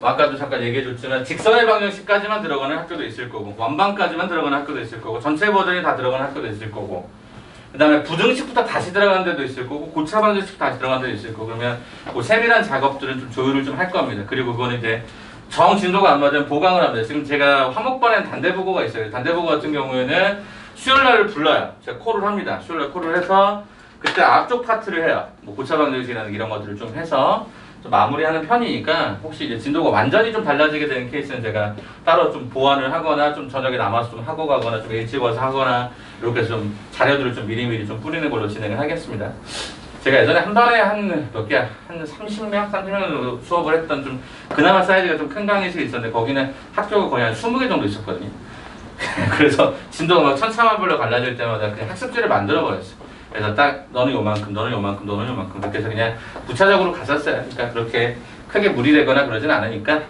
아까도 잠깐 얘기해줬지만 직선의 방정식까지만 들어가는 학교도 있을 거고 완방까지만 들어가는 학교도 있을 거고 전체 버전이 다 들어가는 학교도 있을 거고 그 다음에 부등식부터 다시 들어가는 데도 있을 거고 고차 방정식 다시 들어가는 데도 있을 거고 그러면 그 세밀한 작업들은 좀 조율을 좀 할 겁니다. 그리고 그거는 이제 정 진도가 안 맞으면 보강을 합니다. 지금 제가 화목반엔 단대보고가 있어요. 단대보고 같은 경우에는 수요일날을 불러요. 제가 콜을 합니다. 수요일날 콜을 해서 그때 앞쪽 파트를 해요. 뭐 고차 방정식이라는 이런 것들을 좀 해서 좀 마무리하는 편이니까 혹시 이제 진도가 완전히 좀 달라지게 되는 케이스는 제가 따로 좀 보완을 하거나 좀 저녁에 남아서 좀 하고 가거나 좀 일찍 와서 하거나 이렇게 좀 자료들을 좀 미리미리 좀 뿌리는 걸로 진행을 하겠습니다. 제가 예전에 한 달에 한 몇 개, 한 30명? 30명 정도 수업을 했던 좀 그나마 사이즈가 좀 큰 강의실이 있었는데 거기는 학교가 거의 한 20개 정도 있었거든요. 그래서 진도가 막 천차만별로 갈라질 때마다 그냥 학습지를 만들어 버렸어요. 그래서 딱 너는 요만큼, 너는 요만큼, 너는 요만큼 그렇게 해서 그냥 부차적으로 갔었어요. 그러니까 그렇게 크게 무리되거나 그러진 않으니까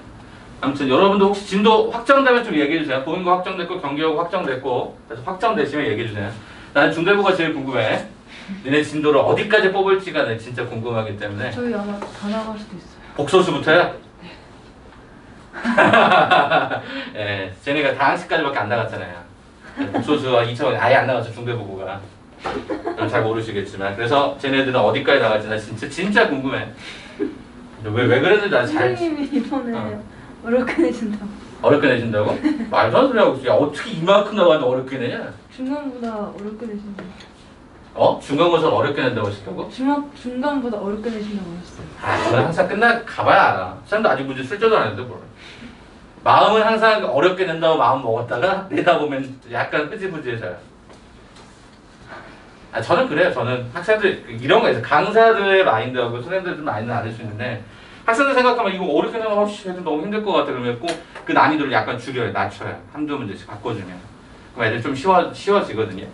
아무튼 여러분도 혹시 진도 확정되면 좀 얘기해주세요. 보인고 확정됐고 경기하고 확정됐고 그래서 확정되시면 얘기해주세요. 나는 중대부가 제일 궁금해. 너네 진도를 어디까지 뽑을지가 내 진짜 궁금하기 때문에. 저희 아마 다 나갈 수도 있어요. 복소수부터요? 예, 쟤네가 다항식까지밖에 안 나갔잖아요. 복소수와 2차원 아예 안 나갔죠, 중대부고가. 잘 모르시겠지만. 그래서 쟤네들은 어디까지 나갈지 나 진짜 궁금해. 왜 그랬는지 난 잘. 선생님이 이번에 어렵게 내준다고. 어렵게 내준다고? 말도 안 소리 하고 있어. 야, 어떻게 이만큼 나가는데 어렵게 내냐? 중간보다 어렵게 내준다고. 어? 중간고사를 어렵게 낸다고 했다고? 중간보다 어렵게 내준다고 했어요. 아, 저는 항상 가봐야 알아. 사람도 아직 문제 쓸 줄도 안 했는데 뭘. 마음은 항상 어렵게 낸다고 마음 먹었다가 내다 보면 약간 흐지부지해져요. 아, 저는 그래요. 저는 학생들 이런 거 있어요. 강사들의 마인드하고 선생님들 좀 마인드는 안 할 수 있는데 학생들 생각하면 이거 어렵게 내면 애들 너무 힘들 것 같아. 그러면 꼭 그 난이도를 약간 줄여요. 낮춰요. 한두 문제씩 바꿔주면. 그럼 애들 좀 쉬워지거든요.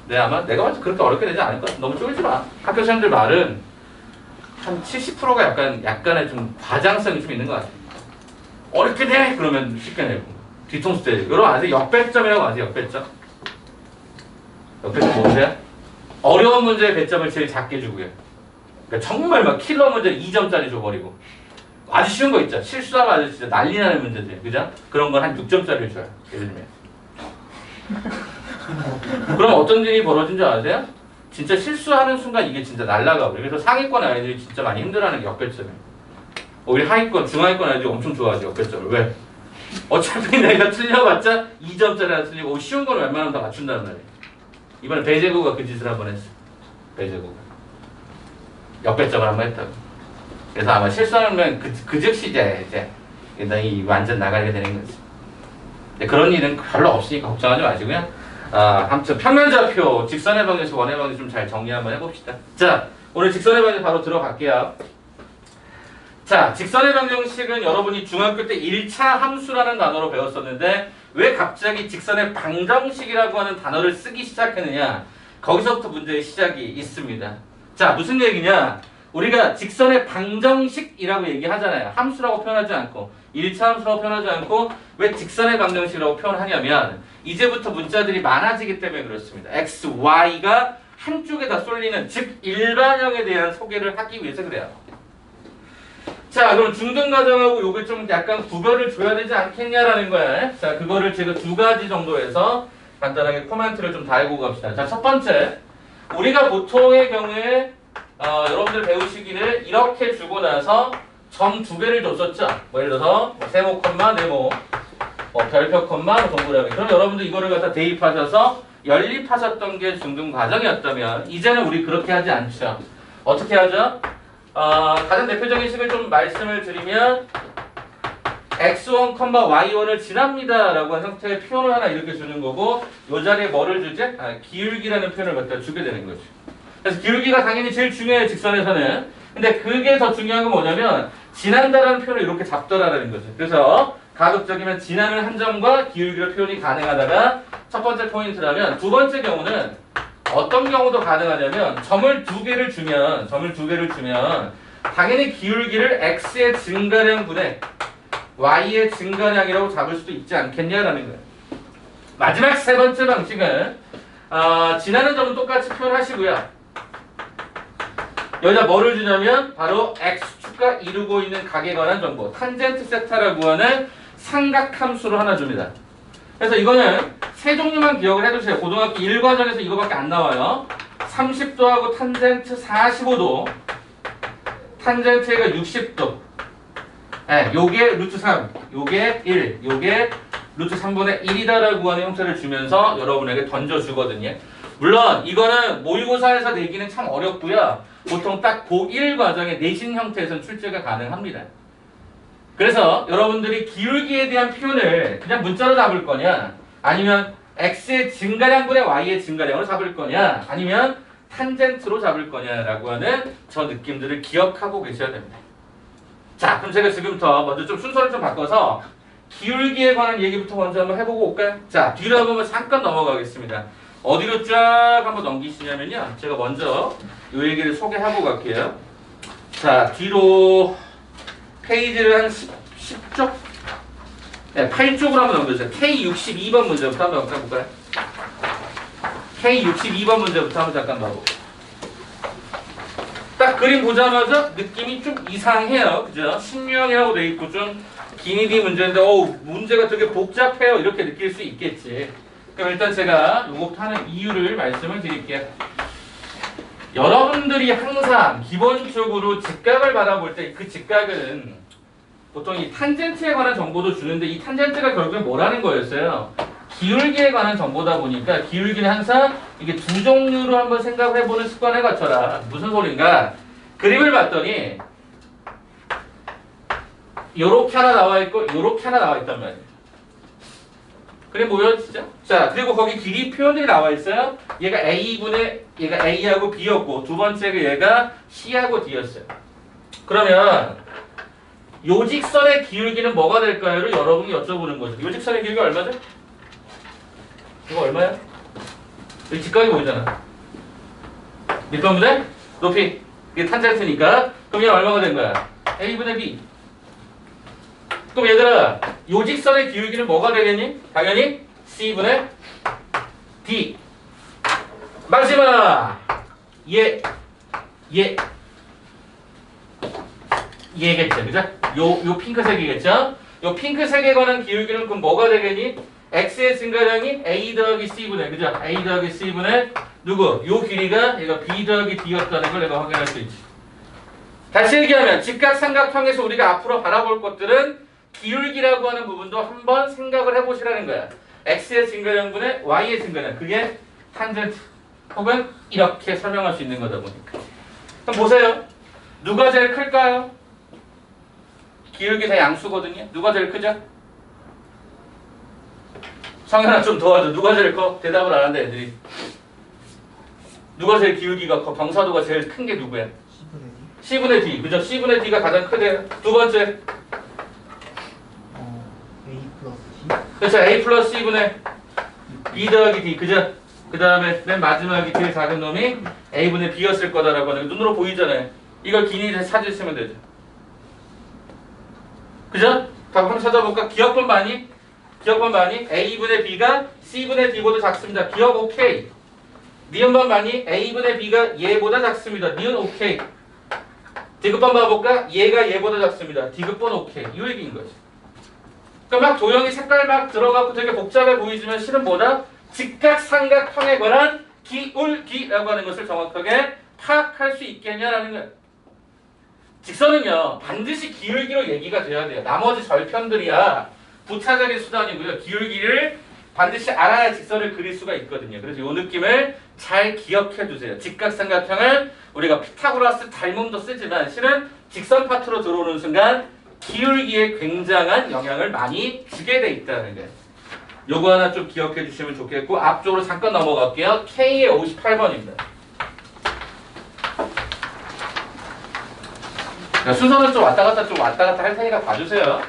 네, 아마 내가 봐도 그렇게 어렵게 되지 않을 것 같아. 너무 쫄지 마. 학교 선생님들 말은 한 70%가 약간의 좀 과장성이 좀 있는 것 같아. 어렵게 돼! 그러면 쉽게 내고. 뒤통수 때리고. 여러분 아세요? 역배점이라고 아세요? 역배점? 역배점 뭐세요? 어려운 문제의 배점을 제일 작게 주고요. 그러니까 정말 막 킬러 문제 2점짜리 줘버리고. 아주 쉬운 거 있죠? 실수하면 아주 진짜 난리 나는 문제들. 그죠? 그런 건 한 6점짜리 줘요. 예를 들면. 그럼 어떤 일이 벌어진 줄 아세요? 진짜 실수하는 순간 이게 진짜 날아가 버려요. 그래서 상위권 아이들이 진짜 많이 힘들어하는 게 역배점이에요. 오히려 하위권, 중하위권 아이들이 엄청 좋아하죠. 역배점을. 왜? 어차피 내가 틀려봤자 2점짜리 하나 틀리고 쉬운 거는 웬만하면 다 맞춘다는 말이에요. 이번에 배제구가 그 짓을 한번 했어요. 배제구가. 역배점을 한번 했다고. 그래서 아마 실수하면 그 즉시 이제 이 완전 나가게 되는 거지. 근데 그런 일은 별로 없으니까 걱정하지 마시고요. 아무튼 평면좌표, 직선의 방정식, 원의 방정식 좀 잘 정리 한번 해봅시다. 자, 오늘 직선의 방정식 바로 들어갈게요. 자, 직선의 방정식은 여러분이 중학교 때 1차 함수라는 단어로 배웠었는데 왜 갑자기 직선의 방정식이라고 하는 단어를 쓰기 시작했느냐? 거기서부터 문제의 시작이 있습니다. 자, 무슨 얘기냐? 우리가 직선의 방정식이라고 얘기하잖아요. 함수라고 표현하지 않고 1차 함수라고 표현하지 않고 왜 직선의 방정식이라고 표현하냐면 이제부터 문자들이 많아지기 때문에 그렇습니다. x, y가 한쪽에다 쏠리는 즉 일반형에 대한 소개를 하기 위해서 그래요. 자, 그럼 중등가정하고 요게 좀 약간 구별을 줘야 되지 않겠냐라는 거야. 자, 그거를 제가 두 가지 정도에서 간단하게 코멘트를 좀 달고 갑시다. 자, 첫 번째, 우리가 보통의 경우에 여러분들 배우시기를 이렇게 주고 나서 점 두 개를 줬었죠. 뭐 예를 들어서 세모 콤마 네모, 별표 콤마 동그라미. 그럼 여러분들 이거를 갖다 대입하셔서 연립하셨던 게 중등 과정이었다면 이제는 우리 그렇게 하지 않죠. 어떻게 하죠? 가장 대표적인 식을 좀 말씀을 드리면 x1, y1을 지납니다 라고 하는 형태의 표현을 하나 이렇게 주는 거고 이 자리에 뭐를 주지? 기울기라는 표현을 갖다 주게 되는 거죠. 그래서 기울기가 당연히 제일 중요해요. 직선에서는. 근데 그게 더 중요한 건 뭐냐면 지난다라는 표현을 이렇게 잡더라라는 거죠. 그래서 가급적이면 지나는 한 점과 기울기로 표현이 가능하다가 첫 번째 포인트라면 두 번째 경우는 어떤 경우도 가능하냐면 점을 두 개를 주면 당연히 기울기를 x의 증가량분의 y의 증가량이라고 잡을 수도 있지 않겠냐라는 거예요. 마지막 세 번째 방식은 지나는 점은 똑같이 표현하시고요. 여기다 뭐를 주냐면 바로 x축과 이루고 있는 각에 관한 정보 탄젠트 세타라고 하는 삼각함수를 하나 줍니다. 그래서 이거는 세 종류만 기억을 해두세요. 고등학교 1과정에서 이거밖에 안 나와요. 30도하고 탄젠트 45도, 탄젠트가 60도. 네, 요게 루트 3, 요게 1, 요게 루트 3분의 1이다라고 하는 형태를 주면서 여러분에게 던져주거든요. 물론 이거는 모의고사에서 내기는 참 어렵고요. 보통 딱 고1 과정의 내신 형태에서는 출제가 가능합니다. 그래서 여러분들이 기울기에 대한 표현을 그냥 문자로 잡을 거냐, 아니면 x의 증가량분의 y의 증가량으로 잡을 거냐, 아니면 탄젠트로 잡을 거냐라고 하는 저 느낌들을 기억하고 계셔야 됩니다. 자, 그럼 제가 지금부터 먼저 좀 순서를 좀 바꿔서 기울기에 관한 얘기부터 먼저 한번 해보고 올까요? 자, 뒤로 한번 잠깐 넘어가겠습니다. 어디로 쫙 한번 넘기시냐면요, 제가 먼저 이 얘기를 소개하고 갈게요. 자, 뒤로 페이지를 한 10쪽? 네, 8쪽으로 한번 넘겨주세요. K62번 문제부터 한번 해볼까요? K62번 문제부터 한번 잠깐 봐볼게요. 딱 그림 보자마자 느낌이 좀 이상해요. 그죠? 신유형이라고 돼 있고 좀 기니디 문제인데 문제가 되게 복잡해요. 이렇게 느낄 수 있겠지. 그럼 일단 제가 요거부터 하는 이유를 말씀을 드릴게요. 여러분들이 항상 기본적으로 직각을 바라볼 때 그 직각은 보통 이 탄젠트에 관한 정보도 주는데 이 탄젠트가 결국엔 뭐라는 거였어요? 기울기에 관한 정보다 보니까 기울기는 항상 이게 두 종류로 한번 생각을 해보는 습관을 갖춰라. 무슨 소린가? 그림을 봤더니 요렇게 하나 나와 있고 요렇게 하나 나와 있단 말이에요. 그림 보여지죠? 자, 그리고 거기 길이 표현들이 나와 있어요. 얘가 얘가 A하고 B였고 두 번째가 얘가 C하고 D였어요. 그러면 요 직선의 기울기는 뭐가 될까요?를 여러분이 여쭤보는 거죠. 요 직선의 길이가 얼마죠? 이거 얼마야? 여기 직각이 보이잖아. 밑변분의 높이. 이게 탄젠트니까. 그럼 얘는 얼마가 된 거야? A분의 B. 그럼 얘들아, 요 직선의 기울기는 뭐가 되겠니? 당연히 C분의 D. 마지막! 얘겠죠. 그죠? 요 핑크색이겠죠? 요 핑크색에 관한 기울기는 그럼 뭐가 되겠니? X의 증가량이 A 더하기 C분의, 그죠? A 더하기 C분의 누구? 요 길이가 얘가 B 더하기 D였다는 걸 내가 확인할 수 있지. 다시 얘기하면 직각삼각형에서 우리가 앞으로 바라볼 것들은 기울기라고 하는 부분도 한번 생각을 해보시라는 거야. X의 증가량분의 Y의 증가량. 그게 탄젠트. 혹은 이렇게 설명할 수 있는 거다 보니까. 그럼 보세요. 누가 제일 클까요? 기울기 다 양수거든요. 누가 제일 크죠? 성현아 좀 도와줘. 누가 제일 커? 대답을 안 한다 애들이. 누가 제일 기울기가 커? 경사도가 제일 큰 게 누구야? C분의 D. 그죠? C분의 D가 가장 크대요. 두 번째. A 플러스 C? 그렇죠. A 플러스 C분의 B 더하기 D. 그죠? 그 다음에 맨 마지막이 제일 작은 놈이 A분의 B였을 거다라고 하는 거 눈으로 보이잖아요. 이걸 기니를 찾으시면 되죠. 그죠? 답 한번 찾아볼까? 기억번 많이? A분의 B가 C분의 D보다 작습니다. 기억 오케이. 니은번 많이? A분의 B가 얘보다 작습니다. 니은 오케이. 디귿번 봐볼까? 얘가 얘보다 작습니다. 디귿번 오케이. 이 얘기인 거지. 그러니까 막 도형이 색깔 막 들어가고 되게 복잡해 보이지만 실은 뭐다? 직각삼각형에 관한 기울기라고 하는 것을 정확하게 파악할 수 있겠냐라는 거예요. 직선은요 반드시 기울기로 얘기가 돼야 돼요. 나머지 절편들이야 부차적인 수단이고요. 기울기를 반드시 알아야 직선을 그릴 수가 있거든요. 그래서 이 느낌을 잘 기억해 두세요. 직각삼각형을 우리가 피타고라스 닮음도 쓰지만 실은 직선 파트로 들어오는 순간 기울기에 굉장한 영향을 많이 주게 돼 있다는 거예요. 요거 하나 좀 기억해 주시면 좋겠고 앞쪽으로 잠깐 넘어갈게요. K의 58번입니다. 순서는 좀 왔다 갔다 할 테니까 봐주세요.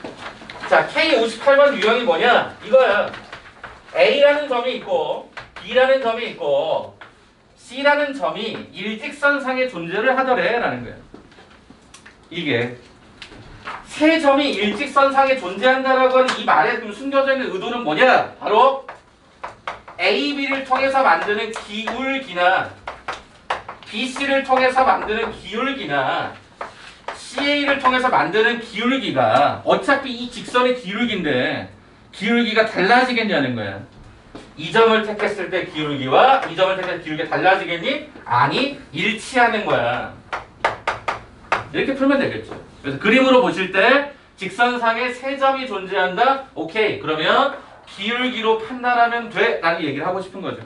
자, K58번 유형이 뭐냐? 이거야. A라는 점이 있고 B라는 점이 있고 C라는 점이 일직선상의 존재를 하더래 라는 거야. 이게 세 점이 일직선상에 존재한다라고 하는 이 말에 그럼 숨겨져 있는 의도는 뭐냐? 바로 A, B를 통해서 만드는 기울기나 BC를 통해서 만드는 기울기나 CA를 통해서 만드는 기울기가 어차피 이 직선의 기울기인데 기울기가 달라지겠냐는 거야. 이 점을 택했을 때 기울기와 이 점을 택했을 때 기울기가 달라지겠니? 아니, 일치하는 거야. 이렇게 풀면 되겠죠. 그래서 그림으로 보실 때 직선상에 세 점이 존재한다? 오케이. 그러면 기울기로 판단하면 돼 라는 얘기를 하고 싶은 거죠.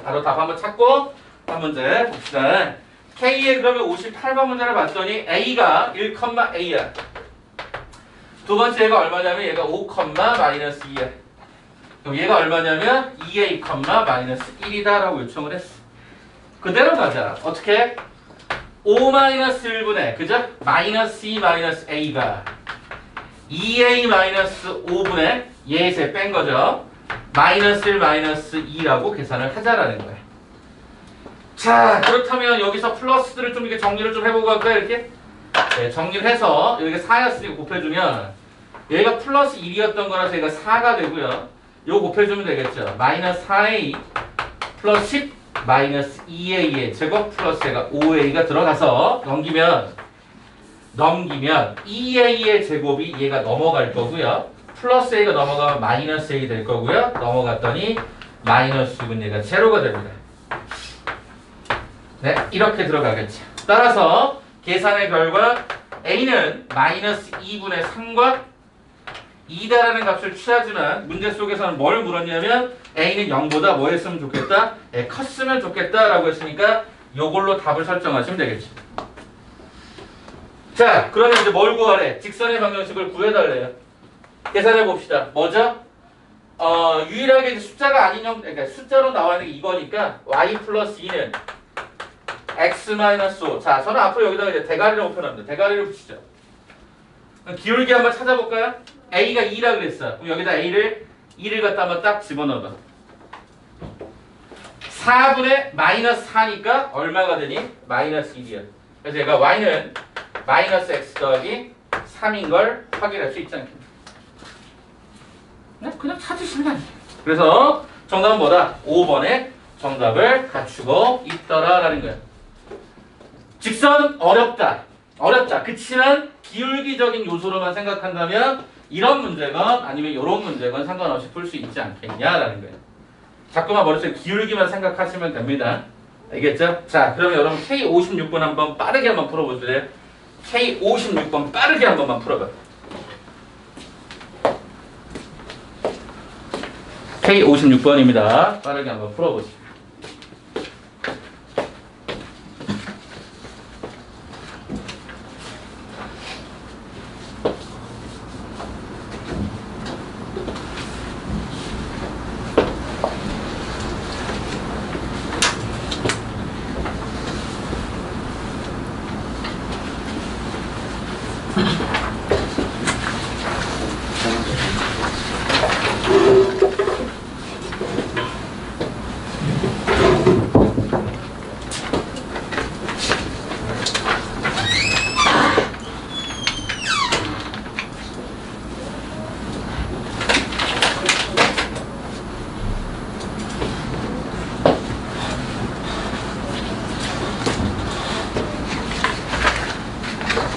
바로 답 한번 찾고 한 문제 봅시다. K에 그러면 58번 문제를 봤더니 A가 1,A야. 두 번째 얘가 얼마냐면 얘가 5, 마이너스 2야. 그럼 얘가 얼마냐면 2A, 마이너스 1이다 라고 요청을 했어. 그대로 가자. 어떻게? 5 마이너스 1분의 그죠? 마이너스 2 마이너스 A가 2A 마이너스 5분의 얘에서 뺀 거죠. 마이너스 1 마이너스 2라고 계산을 하자라는 거야. 자, 그렇다면 여기서 플러스들을 좀 이렇게 정리를 좀 해보고 갈까요? 이렇게? 네, 정리를 해서 여기가 4였으니까 곱해주면 얘가 플러스 1이었던 거라서 얘가 4가 되고요. 요거 곱해주면 되겠죠. 마이너스 4A 플러스 10 마이너스 2A의 제곱 플러스 얘가 5A가 들어가서 넘기면 2A의 제곱이 얘가 넘어갈 거고요. 플러스 A가 넘어가면 마이너스 A 될 거고요. 넘어갔더니 마이너스 6은 얘가 제로가 됩니다. 네, 이렇게 들어가겠죠. 따라서 계산의 결과 A는 마이너스 2분의 3과 2다라는 값을 취하지만 문제 속에서는 뭘 물었냐면 A는 0보다 뭐 했으면 좋겠다? 네, 컸으면 좋겠다라고 했으니까 요걸로 답을 설정하시면 되겠죠. 자, 그러면 이제 뭘 구하래? 직선의 방정식을 구해달래요. 계산해 봅시다. 뭐죠? 유일하게 이제 숫자가 아닌 그러니까 숫자로 나와 있는 게 이거니까 y 플러스 2는 x 마이너스 5. 자, 저는 앞으로 여기다가 이제 대가리를 표현합니다. 대가리를 붙이죠. 기울기 한번 찾아볼까요? a가 2라 그랬어. 그럼 여기다 a를 2를 갖다 한번 딱 집어넣어봐. 4분의 마이너스 4니까 얼마가 되니? 마이너스 1이야. 그래서 얘가 y는 마이너스 x 더하기 3인 걸 확인할 수 있지 않겠냐. 네? 그냥 찾으시면 안 돼요. 그래서 정답은 뭐다? 5번에 정답을 갖추고 있더라라는 거예요. 직선 어렵다. 어렵다. 그치만 기울기적인 요소로만 생각한다면 이런 문제건 아니면 이런 문제건 상관없이 풀 수 있지 않겠냐라는 거예요. 자꾸만 머릿속에 기울기만 생각하시면 됩니다. 알겠죠? 자, 그러면 여러분 K56번 한번 빠르게 한번 풀어보실래요? K56번 빠르게 한 번만 풀어봐. K56번입니다. 빠르게 한번 풀어보시죠.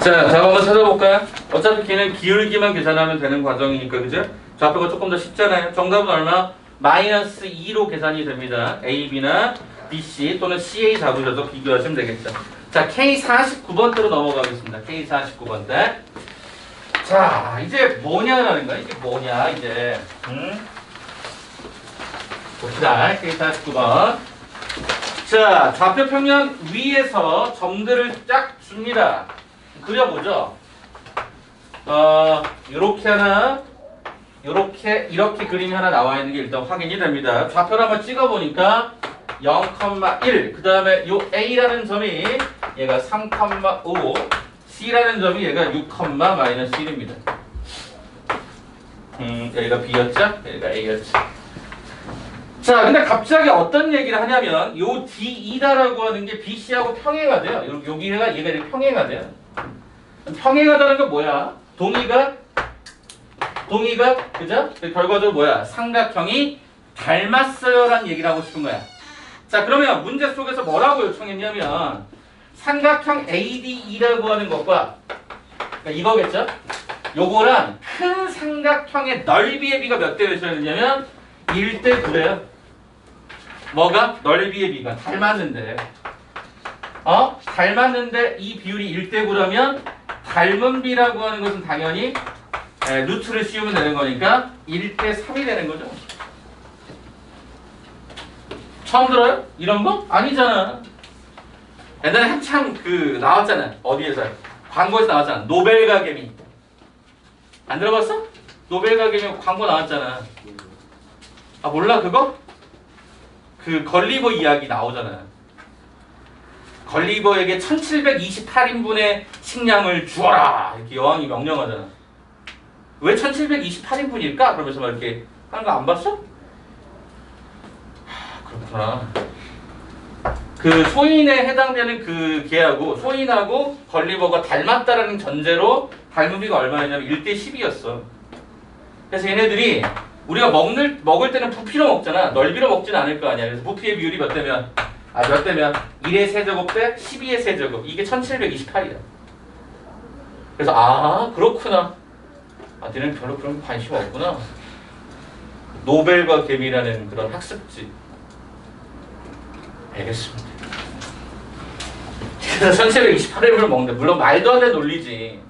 자, 답 한번 찾아볼까요? 어차피 걔는 기울기만 계산하면 되는 과정이니까, 그죠? 좌표가 조금 더 쉽잖아요. 정답은 얼마? 마이너스 2로 계산이 됩니다. A, B나 B, C 또는 CA 잡으셔서 비교하시면 되겠죠. 자, K49번대로 넘어가겠습니다. K49번대. 자, 이제 뭐냐라는 거야. 이게 뭐냐, 이제. 봅시다. K49번. 자, 좌표 평면 위에서 점들을 쫙 줍니다. 그려보죠. 요렇게 하나, 이렇게 그림이 하나 나와 있는 게 일단 확인이 됩니다. 좌표를 한번 찍어보니까 0,1. 그 다음에 요 A라는 점이 얘가 3,5. C라는 점이 얘가 6, 마이너스 1입니다. 여기가 B였죠? 여기가 A였죠. 자, 근데 갑자기 어떤 얘기를 하냐면 요 D2다라고 하는 게 BC하고 평행가 돼요. 여기가 얘가 이렇게 평행가 돼요. 평행하다는 건 뭐야? 동의가 그죠? 결과적으로 뭐야? 삼각형이 닮았어요 라는 얘기를 하고 싶은 거야. 자, 그러면 문제 속에서 뭐라고 요청했냐면 삼각형 ADE라고 하는 것과 그러니까 이거겠죠? 요거랑 큰 삼각형의 넓이의 비가 몇 대 몇이라 했냐면 1대 9래요. 뭐가? 넓이의 비가 닮았는데 닮았는데 이 비율이 1대 9라면 닮은 비라고 하는 것은 당연히 루트를 씌우면 되는 거니까 1대 3이 되는 거죠. 처음 들어요? 이런 거? 아니잖아. 옛날에 한참 나왔잖아. 어디에서? 광고에서 나왔잖아. 노벨과 개미. 안 들어봤어? 노벨과 개미 광고 나왔잖아. 아, 몰라 그거? 그 걸리버 이야기 나오잖아. 걸리버에게 1728인분의 식량을 주어라 이렇게 여왕이 명령하잖아. 왜 1728인분일까? 그러면서 막 이렇게 하는 거 안 봤어? 그렇구나. 그 소인에 해당되는 그 개하고 소인하고 걸리버가 닮았다라는 전제로 닮은 비가 얼마였냐면 1대 10이었어. 그래서 얘네들이 우리가 먹을 때는 부피로 먹잖아. 넓이로 먹지는 않을 거 아니야. 그래서 부피의 비율이 몇 대면 1의 세제곱 대 12의 세제곱. 이게 1728이야. 그래서 그렇구나. 너는 별로 그런 거 관심 없구나. 노벨과 개미라는 그런 학습지. 알겠습니다. 그래서 1728회를 먹는데 물론 말도 안 되는 논리지.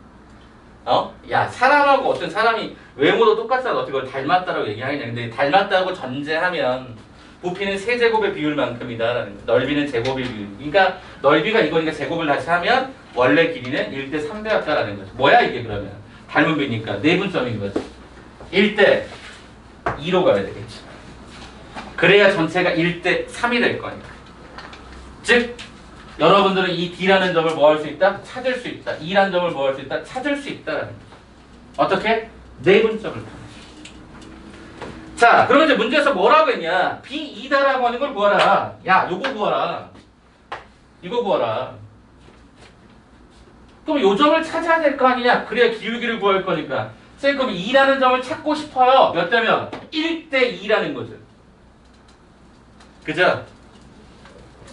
야, 사람하고 어떤 사람이 외모도 똑같다고 어떻게 그걸 닮았다라고 얘기하겠냐. 근데 닮았다고 전제하면 부피는 세제곱의 비율만큼이다라는 거야. 넓이는 제곱의 비율. 그러니까 넓이가 이거니까 제곱을 다시 하면 원래 길이는 1대 3배였다라는 거죠. 뭐야 이게 그러면? 닮은 비니까 내분점인 거지. 1대 2로 가야 되겠지. 그래야 전체가 1대 3이 될 거니까. 즉 여러분들은 이 D라는 점을 뭐 할 수 있다? 찾을 수 있다. E라는 점을 뭐 할 수 있다? 찾을 수 있다라는 거죠. 어떻게? 내분점을 통해. 자, 그러면 이제 문제에서 뭐라고 했냐? B2다라고 하는 걸 구하라. 야, 요거 구하라. 이거 구하라. 그럼 요 점을 찾아야 될 거 아니냐? 그래야 기울기를 구할 거니까. 선생님, 그럼 2라는 점을 찾고 싶어요. 몇 대면? 1대 2라는 거죠. 그죠?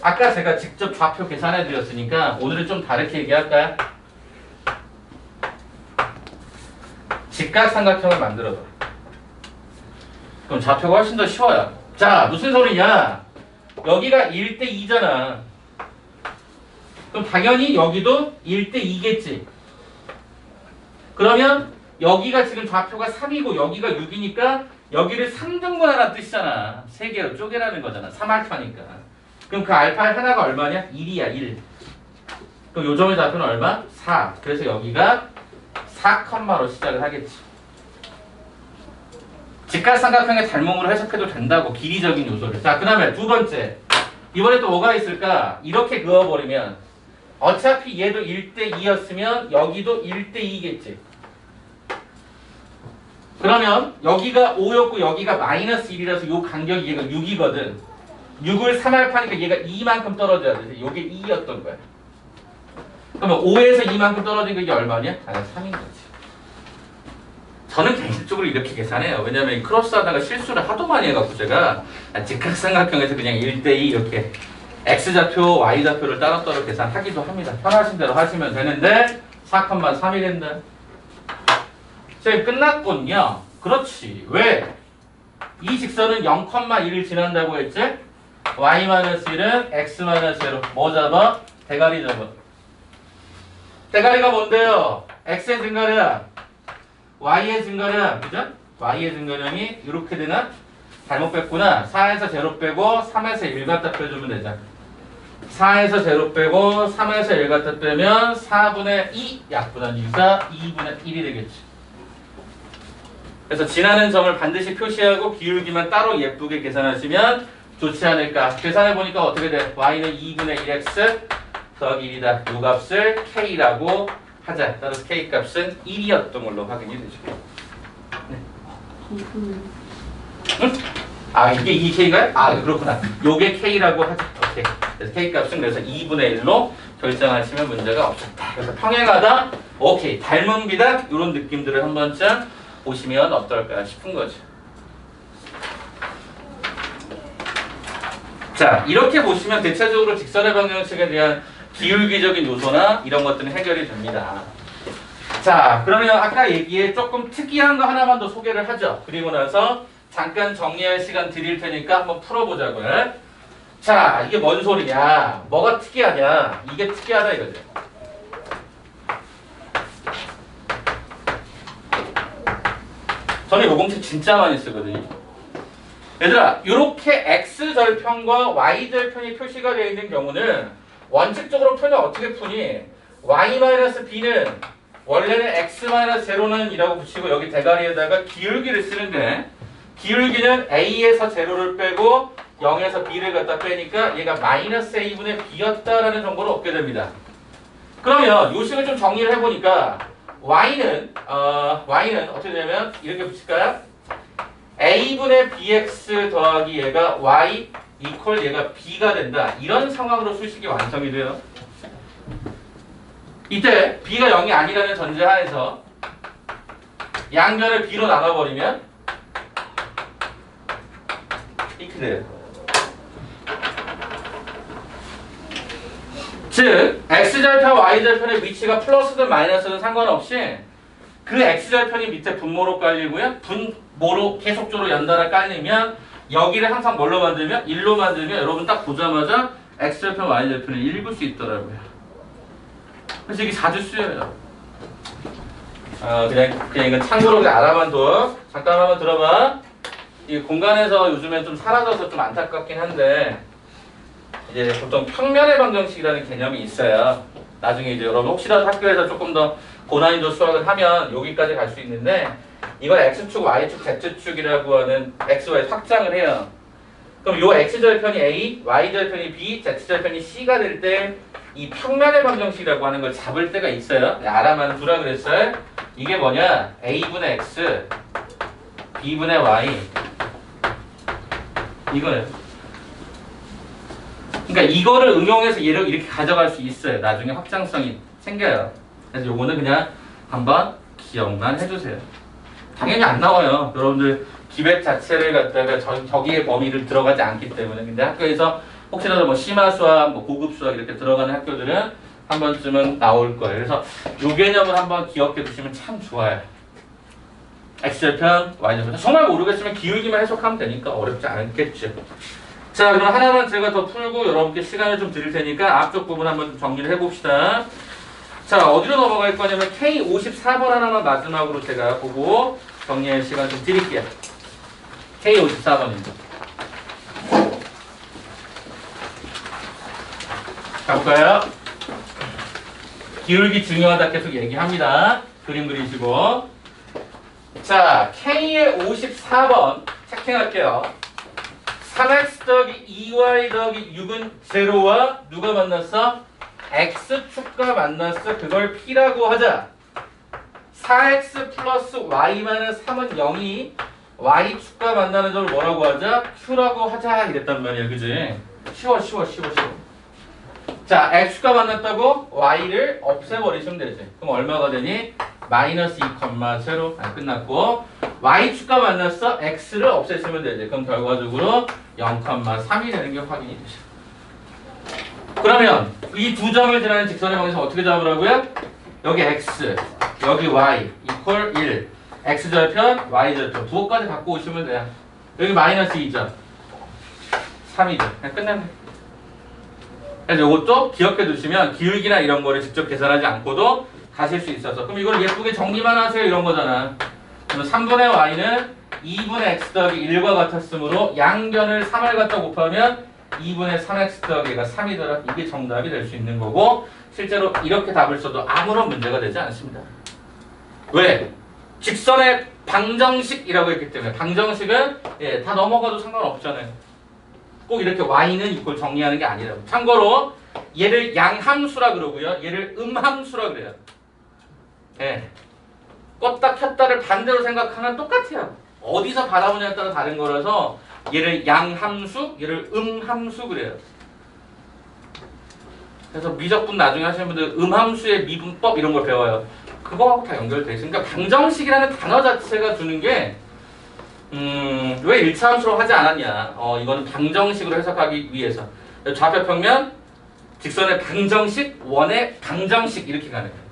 아까 제가 직접 좌표 계산해 드렸으니까 오늘은 좀 다르게 얘기할까요? 직각삼각형을 만들어봐. 그럼 좌표가 훨씬 더 쉬워요. 자, 무슨 소리냐? 여기가 1대 2잖아. 그럼 당연히 여기도 1대 2겠지. 그러면 여기가 지금 좌표가 3이고 여기가 6이니까 여기를 3등분하라는 뜻이잖아. 3개로 쪼개라는 거잖아. 3알파니까. 그럼 그 알파 하나가 얼마냐? 1이야, 1. 그럼 요점의 좌표는 얼마? 4. 그래서 여기가 4컴마로 시작을 하겠지. 직각삼각형의 닮음으로 해석해도 된다고, 길이적인 요소를. 자, 그 다음에 두 번째. 이번에 또 뭐가 있을까? 이렇게 그어버리면 어차피 얘도 1대 2였으면 여기도 1대 2겠지. 그러면 여기가 5였고 여기가 마이너스 1이라서 요 간격이 얘가 6이거든. 6을 3알파니까 얘가 2만큼 떨어져야 돼. 요게 2였던 거야. 그러면 5에서 2만큼 떨어진 게 얼마냐? 3인 거지. 저는 개인적으로 이렇게 계산해요. 왜냐면 크로스 하다가 실수를 하도 많이 해갖고 제가 직각삼각형에서 그냥 1대2 이렇게 X좌표, Y좌표를 따로따로 계산하기도 합니다. 편하신 대로 하시면 되는데 4,3이 된다. 쌤 끝났군요. 그렇지. 왜? 이 직선은 0,1을 지난다고 했지? Y-1은 X-0. 뭐 잡아? 대가리 잡아. 대가리가 뭔데요? X의 증가량, Y의 증가량, 그죠? Y의 증가량이 이렇게 되나? 잘못 뺐구나. 4에서 0 빼고 3에서 1 갖다 빼주면 되잖아. 4에서 0 빼고 3에서 1 갖다 빼면 4분의 2 약분하니까 2분의 1이 되겠지. 그래서 지나는 점을 반드시 표시하고 기울기만 따로 예쁘게 계산하시면 좋지 않을까. 계산해보니까 어떻게 돼? Y는 2분의 1x 더하기 1이다. 요 값을 K라고 하자. 따라서 K 값은 1이었던 걸로 확인이 되죠. 네. 응? 아, 이게 2K가요? 아, 그렇구나. 요게 K라고 하자. 오케이. 그래서 K 값은 그래서 2분의 1로 결정하시면 문제가 없었다. 그래서 평행하다, 오케이. 닮은 비다, 이런 느낌들을 한 번쯤 보시면 어떨까 싶은 거죠. 자, 이렇게 보시면 대체적으로 직선의 방정식에 대한 기울기적인 요소나 이런 것들은 해결이 됩니다. 자, 그러면 아까 얘기에 조금 특이한 거 하나만 더 소개를 하죠. 그리고 나서 잠깐 정리할 시간 드릴 테니까 한번 풀어보자고요. 자, 이게 뭔 소리냐? 뭐가 특이하냐? 이게 특이하다 이거죠. 저는 요공책 진짜 많이 쓰거든요. 얘들아, 이렇게 x절편과 y절편이 표시가 되어 있는 경우는 원칙적으로 풀면 어떻게 푸니? y-b는 원래는 x-0는 이라고 붙이고 여기 대가리에다가 기울기를 쓰는데 기울기는 a에서 제로를 빼고 0에서 b를 갖다 빼니까 얘가 마이너스 a분의 b였다라는 정보를 얻게 됩니다. 그러면 요식을 좀 정리를 해보니까 y는 어떻게 되냐면 이렇게 붙일까요? a분의 bx 더하기 얘가 y 이퀄 얘가 b가 된다. 이런 상황으로 수식이 완성이 돼요. 이때 b가 0이 아니라는 전제하에서 양변을 b로 나눠버리면 이렇게 돼요. 즉 x절편, y절편의 위치가 플러스든 마이너스든 상관없이 그 x절편이 밑에 분모로 깔리고요. 분모로 계속적으로 연달아 깔리면 여기를 항상 뭘로 만들면? 1로 만들면 여러분 딱 보자마자 x절편, y절편을 읽을 수 있더라고요. 그래서 이게 자주 쓰여요. 그냥 이거 참고로 그냥 알아만 둬. 잠깐 한번 들어봐. 이 공간에서 요즘엔 좀 사라져서 좀 안타깝긴 한데 이제 보통 평면의 방정식이라는 개념이 있어요. 나중에 이제 여러분 혹시라도 학교에서 조금 더 고난이도 수학을 하면 여기까지 갈 수 있는데 이걸 x축, y축, z축이라고 하는 x, y 확장을 해요. 그럼 요 x절편이 a, y절편이 b, z절편이 c가 될 때 이 평면의 방정식이라고 하는 걸 잡을 때가 있어요. 알아만 두라 그랬어요. 이게 뭐냐? a분의 x, b분의 y 이거예요. 그러니까 이거를 응용해서 얘를 이렇게 가져갈 수 있어요. 나중에 확장성이 생겨요. 그래서 요거는 그냥 한번 기억만 해주세요. 당연히 안 나와요. 여러분들 기백 자체를 갖다가 저기의 범위를 들어가지 않기 때문에. 근데 학교에서 혹시라도 뭐 심화수학, 뭐 고급수학 이렇게 들어가는 학교들은 한 번쯤은 나올 거예요. 그래서 요 개념을 한번 기억해 두시면 참 좋아요. x절편, y절편. 정말 모르겠으면 기울기만 해석하면 되니까 어렵지 않겠죠. 자, 그럼 하나만 제가 더 풀고 여러분께 시간을 좀 드릴 테니까 앞쪽 부분 한번 정리를 해봅시다. 자, 어디로 넘어갈 거냐면 K54번 하나만 마지막으로 제가 보고 정리할 시간 좀 드릴게요. K54번입니다. 가볼까요? 기울기 중요하다 계속 얘기합니다. 그림 그리시고. 자, K의 54번 체킹할게요. 3x 더하기 2y 더하기 6은 제로와 누가 만났어? x축과 만났어. 그걸 p라고 하자. 4x 플러스 y 마이너스 3은 0이 y축과 만나는 점을 뭐라고 하자? q라고 하자 이랬단 말이야. 그지? 쉬워. 자, x축과 만났다고 y를 없애버리시면 되지. 그럼 얼마가 되니? 마이너스 2,0 끝났고 y축과 만났어? x를 없애시면 되지. 그럼 결과적으로 0,3이 되는 게 확인이 되죠. 그러면 이 두 점을 지나는 직선의 방정식 어떻게 잡으라고요? 여기 x, 여기 y 이퀄 1 x절편, y절편 두 것까지 갖고 오시면 돼요. 여기 마이너스 2점 3이죠. 그냥 끝났네. 그래서 이것도 기억해 두시면 기울기나 이런 거를 직접 계산하지 않고도 가실 수 있어서. 그럼 이걸 예쁘게 정리만 하세요. 이런 거잖아. 그럼 3분의 y는 2분의 x 더하기 1과 같았으므로 양변을 3을 갖다 곱하면 2분의 3x 더하기가 3이더라. 이게 정답이 될 수 있는 거고 실제로 이렇게 답을 써도 아무런 문제가 되지 않습니다. 왜? 직선의 방정식이라고 했기 때문에. 방정식은 다 넘어가도 상관없잖아요. 꼭 이렇게 y는 이걸 정리하는 게 아니라고. 참고로 얘를 양함수라 그러고요. 얘를 음함수라 그래요. 껐다 켰다를 반대로 생각하면 똑같아요. 어디서 바라보냐에 따라 다른 거라서 얘를 양함수, 얘를 음함수 그래요. 그래서 미적분 나중에 하시는 분들 음함수의 미분법 이런 걸 배워요. 그거하고 다 연결돼 있으니까 방정식이라는 단어 자체가 주는 게 왜 1차 함수로 하지 않았냐? 이거는 방정식으로 해석하기 위해서. 좌표평면, 직선의 방정식, 원의 방정식 이렇게 가는 거예요.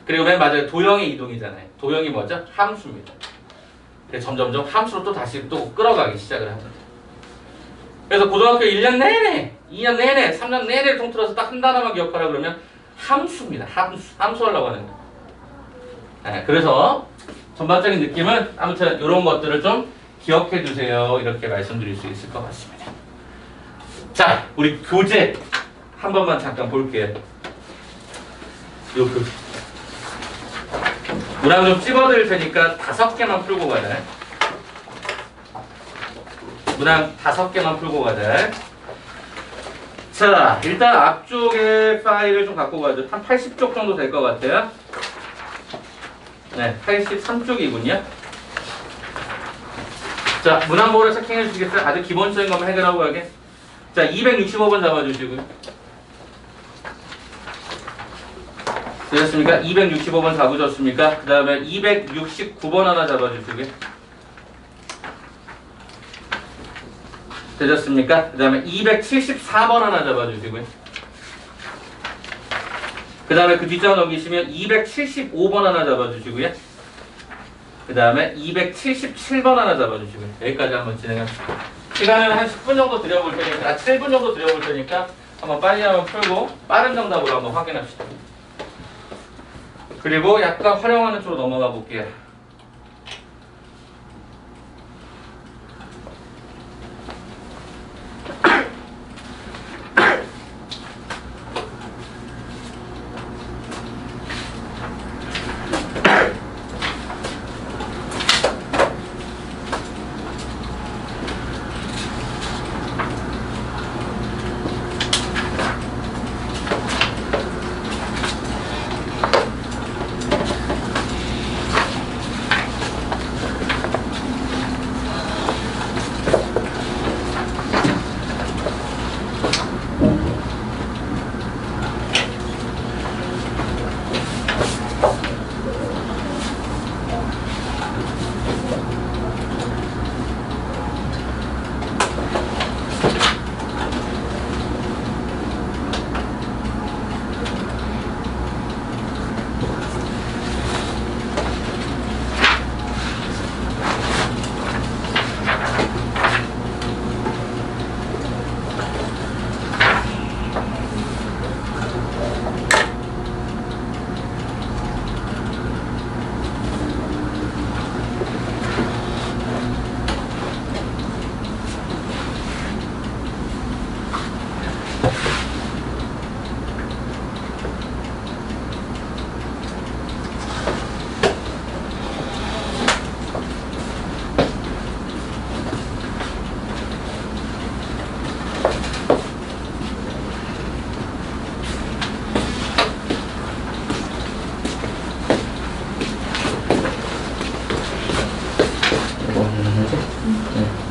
그리고 맨 마지막에 도형의 이동이잖아요. 도형이 뭐죠? 함수입니다. 그래서 점점점 함수로 또 다시 또 끌어가기 시작을 합니다. 그래서 고등학교 1년 내내, 2년 내내, 3년 내내를 통틀어서 딱 한 단어만 기억하라 그러면 함수입니다. 함수 하려고 하는 거예요. 네, 그래서 전반적인 느낌은 아무튼 이런 것들을 좀 기억해 두세요. 이렇게 말씀드릴 수 있을 것 같습니다. 자, 우리 교재 한 번만 잠깐 볼게요. 요 교재. 문항 좀 찍어드릴 테니까 5개만 풀고 가자. 문항 5개만 풀고 가자. 자, 일단 앞쪽에 파일을 좀 갖고 가죠. 한 80쪽 정도 될 것 같아요. 네, 83쪽이군요. 자, 문항보를 체킹해 주시겠어요? 아주 기본적인 것만 해결하고 가게. 자, 265번 잡아주시고요. 되셨습니까? 265번 잡으셨습니까? 그 다음에 269번 하나 잡아주시고요. 되셨습니까? 그 다음에 274번 하나 잡아주시고요. 그 다음에 그 뒷장 넘기시면 275번 하나 잡아주시고요. 그 다음에 277번 하나 잡아주시고요. 여기까지 한번 진행합시다. 시간은 한 10분 정도 드려볼 테니까, 7분 정도 드려볼 테니까 한번 빨리 한번 풀고 빠른 정답으로 한번 확인합시다. 그리고 약간 활용하는 쪽으로 넘어가 볼게요.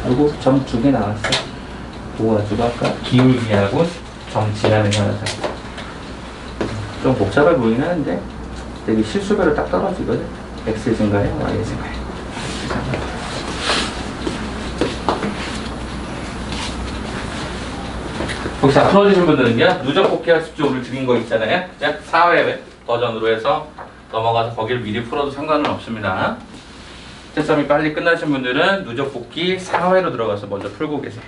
그리고 점 2개 나왔어. 그거 가지고 아까 기울기하고 정지라는 게 하나 잡고. 좀 복잡해 보이긴 하는데 되게 실수별로 딱 떨어지거든. X 증가해, Y 증가해. 혹시 안 풀어주신 분들은요, 누적 복귀 학습지 오늘 드린 거 있잖아요. 그냥 4회 버전으로 해서 넘어가서 거기를 미리 풀어도 상관은 없습니다. 채점이 빨리 끝나신 분들은 누적 복귀 4회로 들어가서 먼저 풀고 계세요.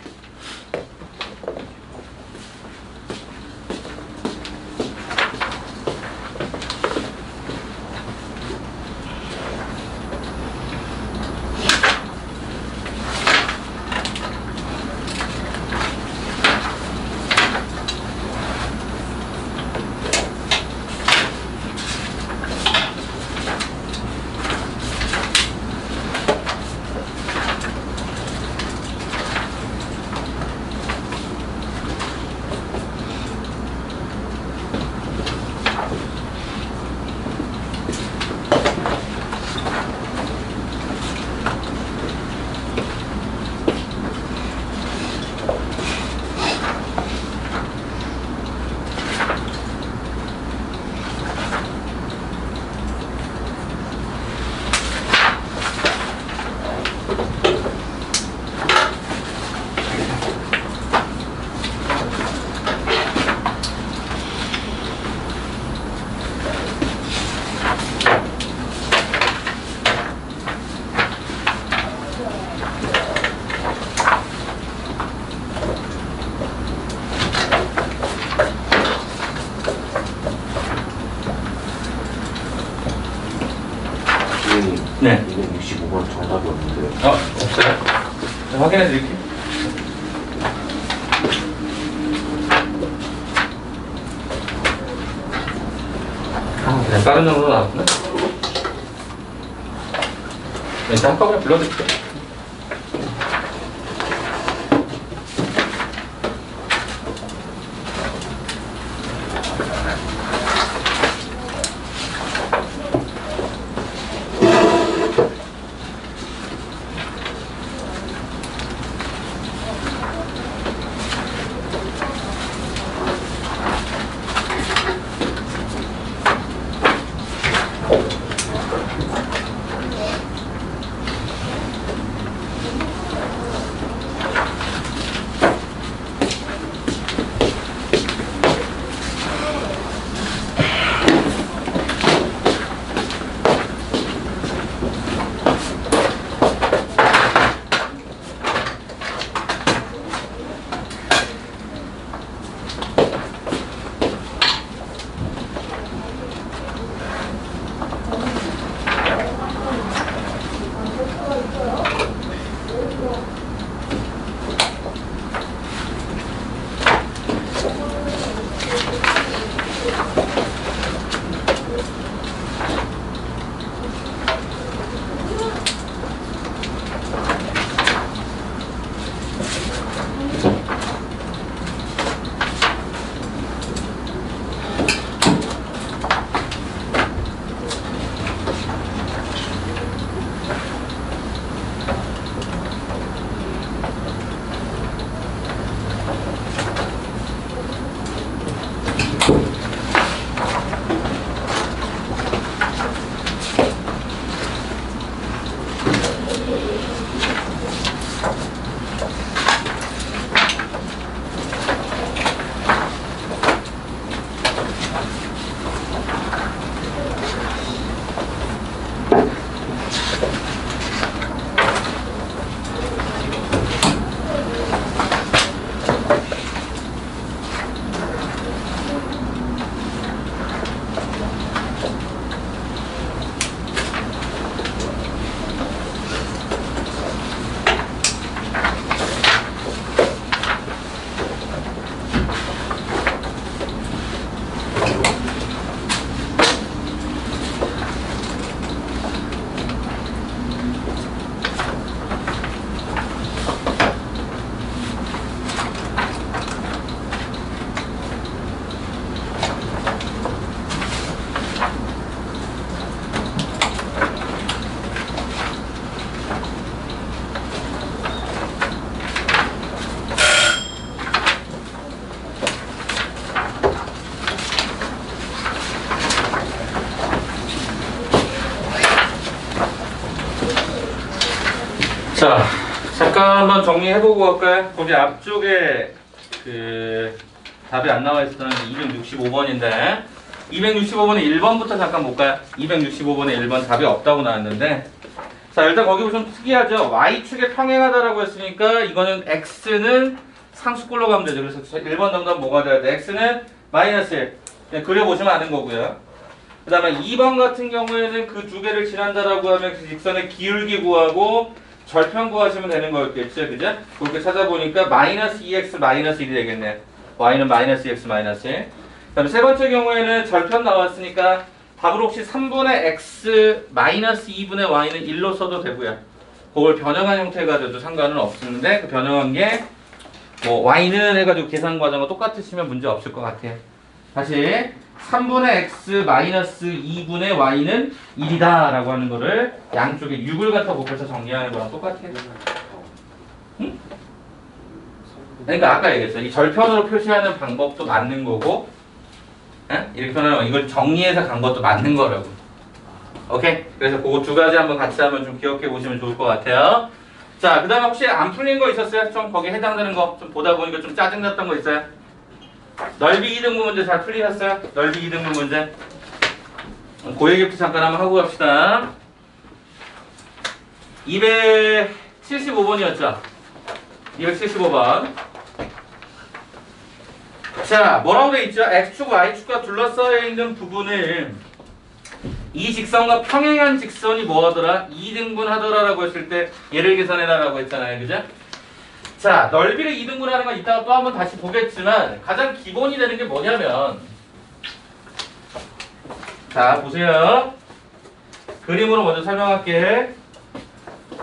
네. 265번 정답이 없는데요. 없어요? 자, 확인해 드릴게요. 그냥 다른 정도 나왔구나. 일단 한꺼번에 불러드릴게요. 자, 잠깐만 정리해보고 갈까요? 거기 앞쪽에 그 답이 안 나와 있었던 265번인데 265번의 1번부터 잠깐 볼까요? 265번의 1번 답이 없다고 나왔는데 자, 일단 거기 보시면 특이하죠? Y축에 평행하다라고 했으니까 이거는 X는 상수꼴로 가면 되죠. 그래서 1번 정답은 뭐가 돼야 돼? X는 마이너스 1. 그냥 그려보시면 아는 거고요. 그 다음에 2번 같은 경우에는 그 두 개를 지난다라고 하면 그 직선의 기울기 구하고 절편 구하시면 되는 거였겠죠, 그죠? 그렇게 찾아보니까 마이너스 2x 마이너스 1이 되겠네. y는 마이너스 2x 마이너스 1. 그 다음에 세 번째 경우에는 절편 나왔으니까 답을 혹시 3분의 x 마이너스 2분의 y는 1로 써도 되고요. 그걸 변형한 형태가 돼도 상관은 없는데 그 변형한 게 뭐 y는 해가지고 계산 과정과 똑같으시면 문제 없을 것 같아요. 다시 3분의 x 마이너스 2분의 y는 1이다 라고 하는 거를 양쪽에 6을 갖다 곱해서 정리하는 거랑 똑같아요. 응? 그러니까 아까 얘기했어. 이 절편으로 표시하는 방법도 맞는 거고 이렇게 표현하면 이걸 정리해서 간 것도 맞는 거라고. 오케이? 그래서 그거 두 가지 한번 같이 하면 좀 기억해 보시면 좋을 것 같아요. 자, 그 다음에 혹시 안 풀린 거 있었어요? 좀 거기에 해당되는 거 좀 보다 보니까 좀 짜증났던 거 있어요? 넓이 2등분 문제 잘 풀리셨어요? 넓이 2등분 문제. 그 얘기부터 잠깐 한번 하고 갑시다. 275번이었죠? 275번. 자, 뭐라고 돼 있죠? X축, Y축과 둘러싸여 있는 부분을 이 직선과 평행한 직선이 뭐 하더라? 2등분 하더라라고 했을 때 얘를 계산해라라고 했잖아요. 그죠? 자, 넓이를 2등분하는 건 이따가 또 한번 다시 보겠지만 가장 기본이 되는 게 뭐냐면 자, 보세요. 그림으로 먼저 설명할게.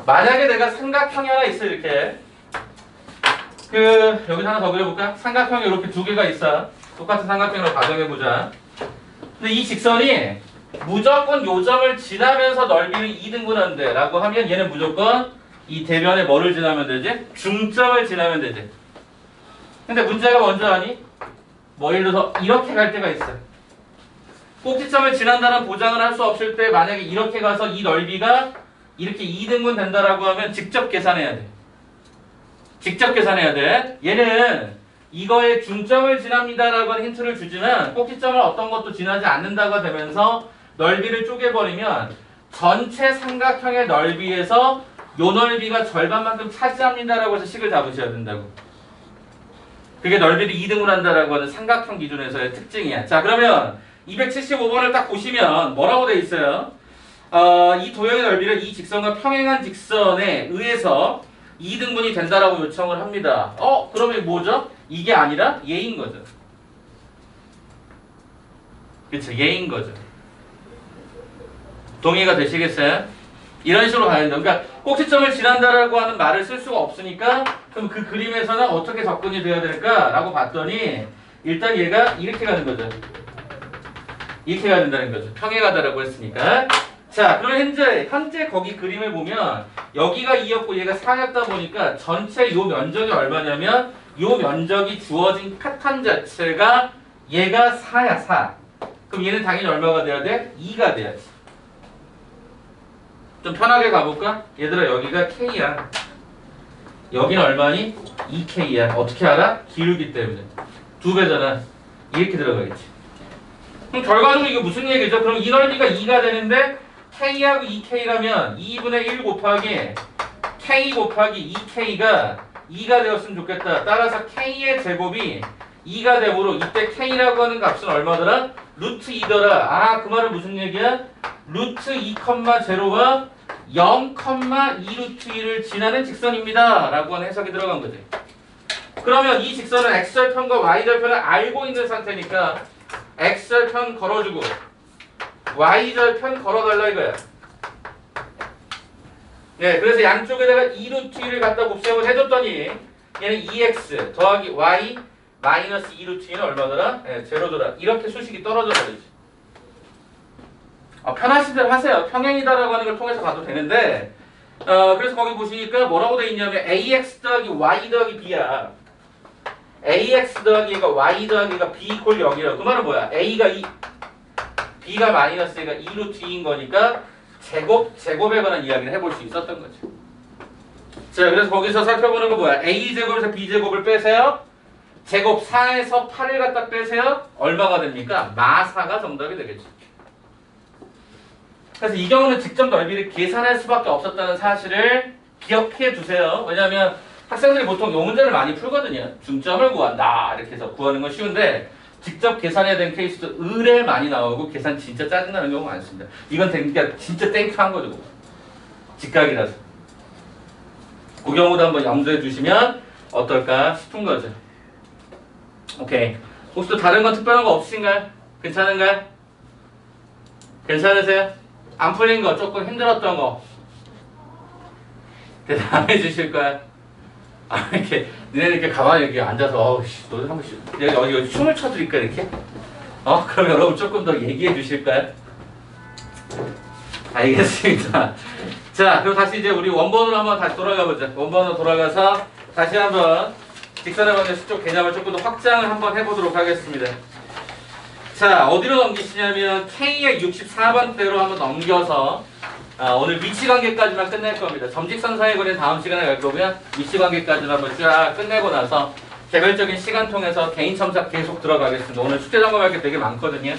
만약에 내가 삼각형이 하나 있어 이렇게 여기 하나 더 그려볼까? 삼각형이 이렇게 두 개가 있어. 똑같은 삼각형으로 가정해보자. 근데 이 직선이 무조건 요점을 지나면서 넓이를 2등분한대 라고 하면 얘는 무조건 이 대변에 뭐를 지나면 되지? 중점을 지나면 되지. 근데 문제가 뭔지 아니? 뭐 예를 들어서 이렇게 갈 때가 있어. 꼭지점을 지난다는 보장을 할 수 없을 때 만약에 이렇게 가서 이 넓이가 이렇게 2등분 된다라고 하면 직접 계산해야 돼. 직접 계산해야 돼. 얘는 이거에 중점을 지납니다라고 하는 힌트를 주지만 꼭지점을 어떤 것도 지나지 않는다고 되면서 넓이를 쪼개버리면 전체 삼각형의 넓이에서 요 넓이가 절반만큼 차지합니다라고 해서 식을 잡으셔야 된다고. 그게 넓이를 2등분 한다라고 하는 삼각형 기준에서의 특징이야. 자, 그러면 275번을 딱 보시면 뭐라고 돼 있어요? 이 도형의 넓이를 이 직선과 평행한 직선에 의해서 2등분이 된다라고 요청을 합니다. 그러면 뭐죠? 이게 아니라 얘인 거죠. 그쵸? 얘인 거죠. 동의가 되시겠어요? 이런 식으로 가야 된다. 그러니까 꼭지점을 지난다라고 하는 말을 쓸 수가 없으니까 그럼 그 그림에서는 어떻게 접근이 되어야 될까라고 봤더니 일단 얘가 이렇게 가는 거죠. 이렇게 가야 된다는 거죠. 평행하다라고 했으니까. 자, 그러면 현재 거기 그림을 보면 여기가 2였고 얘가 4였다 보니까 전체 요 면적이 얼마냐면 요 면적이 주어진 패턴 자체가 얘가 4야, 4. 그럼 얘는 당연히 얼마가 돼야 돼? 2가 돼야지. 좀 편하게 가볼까? 얘들아, 여기가 K야. 여기는 얼마니? 2K야. 어떻게 알아? 기울기 때문에. 2배잖아. 이렇게 들어가겠지. 그럼 결과적으로 이게 무슨 얘기죠? 그럼 이 넓이가 2가 되는데 K하고 2K라면 2분의 1 곱하기 K 곱하기 2K가 2가 되었으면 좋겠다. 따라서 K의 제곱이 2가 되므로 이때 K라고 하는 값은 얼마더라? 루트 2더라. 그 말은 무슨 얘기야? 루트 2,0와 0,2 루트 1을 지나는 직선입니다. 라고 하는 해석이 들어간 거지. 그러면 이 직선은 X절편과 Y절편을 알고 있는 상태니까 X절편 걸어주고 Y절편 걸어달라 이거야. 네, 그래서 양쪽에다가 2 루트 1을 갖다 곱셈을 해줬더니 얘는 2x 더하기 y 마이너스 2 루트 1은 얼마더라? 네, 제로더라. 이렇게 수식이 떨어져 버리지. 편하신 대로 하세요. 평행이다라고 하는 걸 통해서 가도 되는데 그래서 거기 보시니까 뭐라고 돼 있냐면 ax 더하기 y 더하기 b야. ax 더하기가 y 더하기가 b 이퀄 0이라고. 그 말은 뭐야? a가 2, b가 마이너스 A가 2 루트 2인 거니까 제곱에 관한 이야기를 해볼 수 있었던 거죠. 자, 그래서 거기서 살펴보는 거 뭐야? a제곱에서 b제곱을 빼세요. 제곱 4에서 8을 갖다 빼세요. 얼마가 됩니까? 마4가 정답이 되겠죠. 그래서 이 경우는 직접 넓이를 계산할 수밖에 없었다는 사실을 기억해 두세요. 왜냐하면 학생들이 보통 이 문제를 많이 풀거든요. 중점을 구한다 이렇게 해서 구하는 건 쉬운데 직접 계산해야 되는 케이스도 의뢰 많이 나오고 계산 진짜 짜증나는 경우가 많습니다. 이건 그러니까 진짜 땡큐한 거죠. 직각이라서. 그 경우도 한번 염두해 두시면 어떨까 싶은 거죠. 오케이. 혹시 또 다른 건 특별한 거 없으신가요? 괜찮은가요? 괜찮으세요? 안 풀린 거, 조금 힘들었던 거 대답해 주실 거야? 이렇게 니네 이렇게 가만히 이렇게 앉아서 너도 한 번씩 내가 어디 춤을 춰드릴까 이렇게? 그럼 여러분 조금 더 얘기해 주실까요? 알겠습니다. 자, 그럼 다시 이제 우리 원본으로 한번 다시 돌아가 보자. 원본으로 돌아가서 다시 한번 직선에 관한 수적 개념을 조금 더 확장을 한번 해보도록 하겠습니다. 자, 어디로 넘기시냐면 K의 64번대로 한번 넘겨서 오늘 위치관계까지만 끝낼 겁니다. 점직선상의 거리는 다음 시간에 갈 거고요. 위치관계까지만 한번 쫙 끝내고 나서 개별적인 시간 통해서 개인 첨삭 계속 들어가겠습니다. 오늘 숙제 점검할 게 되게 많거든요.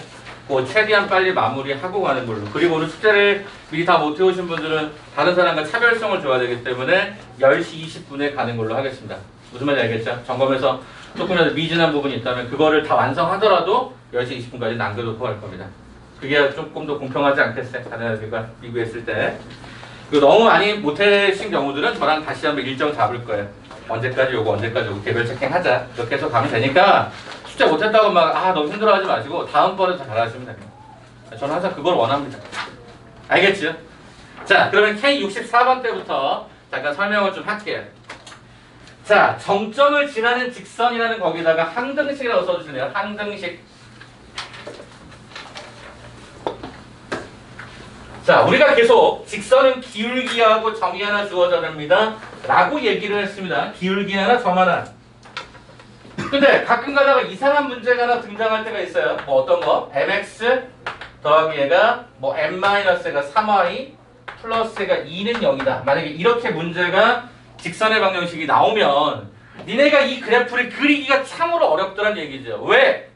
최대한 빨리 마무리하고 가는 걸로. 그리고 오늘 숙제를 미리 다 못 해오신 분들은 다른 사람과 차별성을 줘야 되기 때문에 10시 20분에 가는 걸로 하겠습니다. 무슨 말인지 알겠죠? 점검에서 조금이라도 미진한 부분이 있다면 그거를 다 완성하더라도 10시 20분까지 남겨놓고 갈 겁니다. 그게 조금 더 공평하지 않겠어요? 다른 애들과 비교했을 때. 그리고 너무 많이 못하신 경우들은 저랑 다시 한번 일정 잡을 거예요. 언제까지 오고 언제까지 오고 개별 체킹하자. 이렇게 해서 가면 되니까 숫자 못했다고 막 너무 힘들어하지 마시고 다음번에 더 잘하시면 됩니다. 저는 항상 그걸 원합니다. 알겠죠? 자, 그러면 K64번 때부터 잠깐 설명을 좀 할게요. 자, 정점을 지나는 직선이라는 거기다가 항등식이라고 써주시네요. 항등식. 자, 우리가 계속 직선은 기울기하고 점이 하나 주어져야 됩니다 라고 얘기를 했습니다. 기울기 하나, 점 하나. 근데 가끔 가다가 이상한 문제가 하나 등장할 때가 있어요. 뭐 어떤 거? mx 더하기 얘가 뭐 n-가 3y 플러스 얘가 2는 0이다. 만약에 이렇게 문제가 직선의 방정식이 나오면 니네가 이 그래프를 그리기가 참으로 어렵더란 얘기죠. 왜?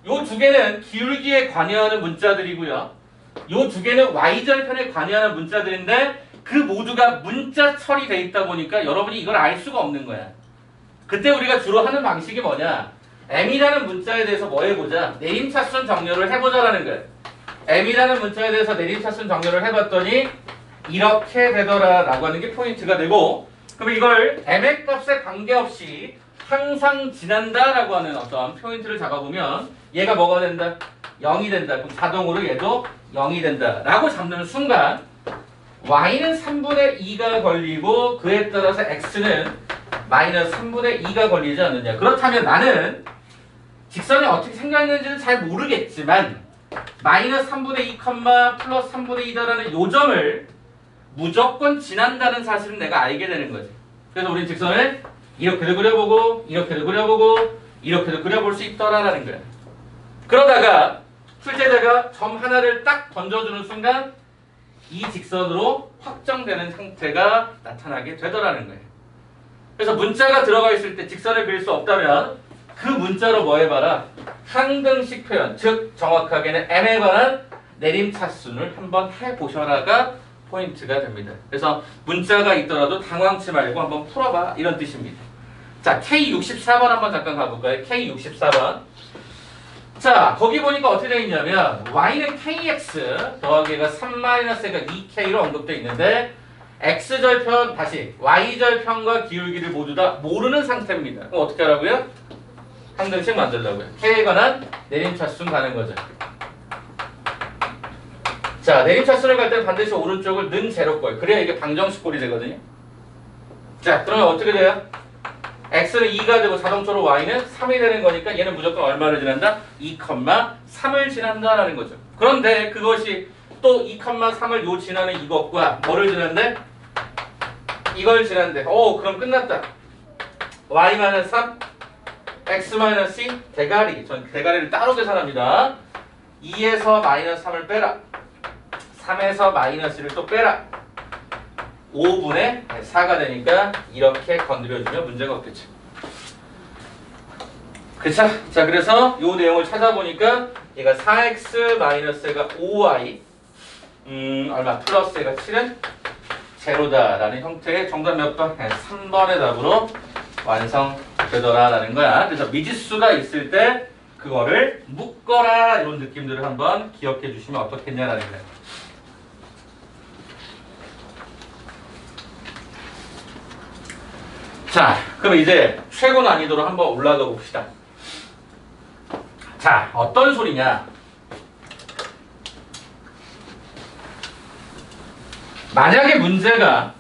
요 두 개는 기울기에 관여하는 문자들이고요. 요 두 개는 y절편에 관여하는 문자들인데 그 모두가 문자 처리돼 있다 보니까 여러분이 이걸 알 수가 없는 거야. 그때 우리가 주로 하는 방식이 뭐냐? m이라는 문자에 대해서 뭐 해보자? 내림차순 정렬을 해보자라는 거예요. m이라는 문자에 대해서 내림차순 정렬을 해봤더니 이렇게 되더라 라고 하는 게 포인트가 되고, 그럼 이걸 m의 값에 관계없이 항상 지난다 라고 하는 어떤 포인트를 잡아보면 얘가 뭐가 된다? 0이 된다. 그럼 자동으로 얘도 0이 된다 라고 잡는 순간 y는 3분의 2가 걸리고 그에 따라서 x는 마이너스 3분의 2가 걸리지 않느냐. 그렇다면 나는 직선이 어떻게 생겼는지는 잘 모르겠지만 마이너스 3분의 2, 플러스 3분의 2다라는 요점을 무조건 지난다는 사실은 내가 알게 되는 거지. 그래서 우린 직선을 이렇게도 그려보고 이렇게도 그려보고 이렇게도 그려볼 수 있더라라는 거야. 그러다가 출제자가 점 하나를 딱 던져주는 순간 이 직선으로 확정되는 형태가 나타나게 되더라는 거예요. 그래서 문자가 들어가 있을 때 직선을 그릴 수 없다면 그 문자로 뭐 해봐라? 항등식 표현, 즉 정확하게는 m에 관한 내림차순을 한번 해보셔라가 포인트가 됩니다. 그래서 문자가 있더라도 당황치 말고 한번 풀어봐 이런 뜻입니다. 자, K64번 한번 잠깐 가볼까요? K64번. 자, 거기 보니까 어떻게 되어 있냐면 y는 kx 더하기 얘가 3-가 2k로 언급되어 있는데 x절편, 다시 y절편과 기울기를 모두 다 모르는 상태입니다. 그럼 어떻게 하라고요? 항등식 만들려고요. k에 관한 내림차순 가는 거죠. 자, 내림차순을 갈 때는 반드시 오른쪽을 는 제로 꼴. 그래야 이게 방정식 꼴이 되거든요. 자, 그러면 어떻게 돼요? x는 2가 되고 자동차로 y는 3이 되는 거니까 얘는 무조건 얼마를 지난다? 2,3을 지난다라는 거죠. 그런데 그것이 또 2,3을 요 지나는 이것과 뭐를 지난대? 이걸 지난대. 그럼 끝났다. y-3 x-2 대가리. 전 대가리를 따로 계산합니다. 2에서 마이너스 3을 빼라. 3에서 마이너스 1을 또 빼라. 5분의 4가 되니까 이렇게 건드려주면 문제가 없겠죠. 그쵸? 자, 그래서 이 내용을 찾아보니까 얘가 4x-가 5y 얼마 플러스가 7은 제로다라는 형태의 정답 몇 번? 3번의 답으로 완성되더라라는 거야. 그래서 미지수가 있을 때 그거를 묶어라 이런 느낌들을 한번 기억해 주시면 어떻겠냐라는 거예요. 자, 그럼 이제 최고 난이도로 한번 올라가 봅시다. 자, 어떤 소리냐? 만약에 문제가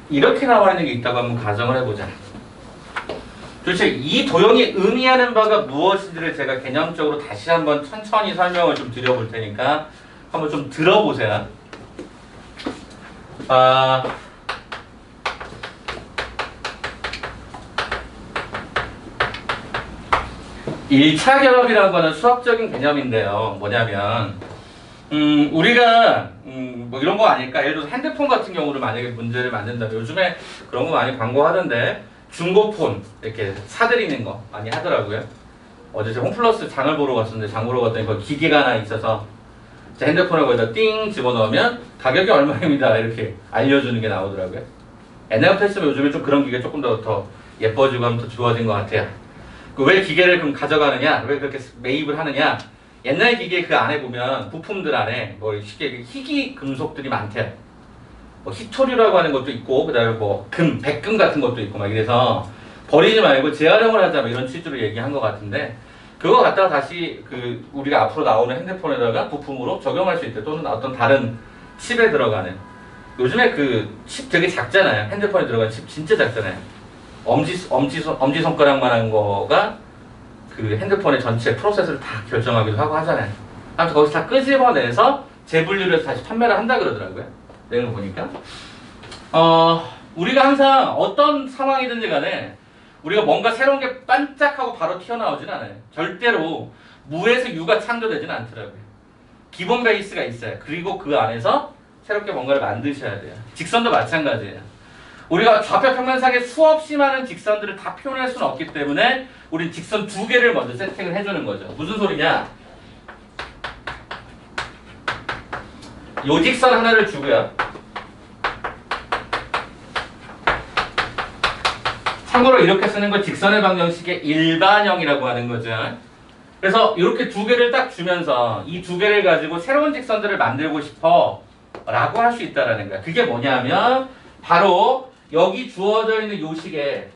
이렇게 나와 있는 게 있다고 한번 가정을 해보자. 도대체 이 도형이 의미하는 바가 무엇인지를 제가 개념적으로 다시 한번 천천히 설명을 좀 드려볼 테니까 한번 좀 들어보세요. 1차 결합이라고 하는 수학적인 개념인데요. 뭐냐면 우리가 뭐 이런 거 아닐까? 예를 들어서 핸드폰 같은 경우를 만약에 문제를 만든다면 요즘에 그런 거 많이 광고하던데 중고폰 이렇게 사드리는 거 많이 하더라고요. 어제 제가 홈플러스 장을 보러 갔었는데 장 보러 갔더니 거기 기계가 하나 있어서 제 핸드폰을 거기다 띵 집어넣으면 가격이 얼마입니다 이렇게 알려주는 게 나오더라고요. 옛날부터 했으면 요즘에 좀 그런 기계 조금 더 예뻐지고 하면 더 좋아진 것 같아요. 왜 기계를 그럼 가져가느냐? 왜 그렇게 매입을 하느냐? 옛날 기계 그 안에 보면 부품들 안에 뭐 쉽게 희귀 금속들이 많대요. 뭐 희토류라고 하는 것도 있고 그다음에 뭐 금, 백금 같은 것도 있고 막 이래서 버리지 말고 재활용을 하자 뭐 이런 취지로 얘기한 것 같은데 그거 갖다가 다시 그 우리가 앞으로 나오는 핸드폰에다가 부품으로 적용할 수 있대. 또는 어떤 다른 칩에 들어가는 요즘에 그 칩 되게 작잖아요. 핸드폰에 들어간 칩 진짜 작잖아요. 엄지손가락만 한 거가 그 핸드폰의 전체 프로세스를 다 결정하기도 하고 하잖아요. 아무튼 거기서 다 끄집어내서 재분류를 해서 다시 판매를 한다 그러더라고요. 내용을 보니까. 우리가 항상 어떤 상황이든지 간에 우리가 뭔가 새로운 게 반짝하고 바로 튀어나오진 않아요. 절대로 무에서 유가 창조되진 않더라고요. 기본 베이스가 있어요. 그리고 그 안에서 새롭게 뭔가를 만드셔야 돼요. 직선도 마찬가지예요. 우리가 좌표 평면상에 수없이 많은 직선들을 다 표현할 수는 없기 때문에 우린 직선 2개를 먼저 세팅을 해주는 거죠. 무슨 소리냐? 요 직선 하나를 주고요. 참고로 이렇게 쓰는 걸 직선의 방정식의 일반형이라고 하는 거죠. 그래서 이렇게 2개를 딱 주면서 이 2개를 가지고 새로운 직선들을 만들고 싶어 라고 할 수 있다는 거야. 그게 뭐냐면 바로 여기 주어져 있는 요 식에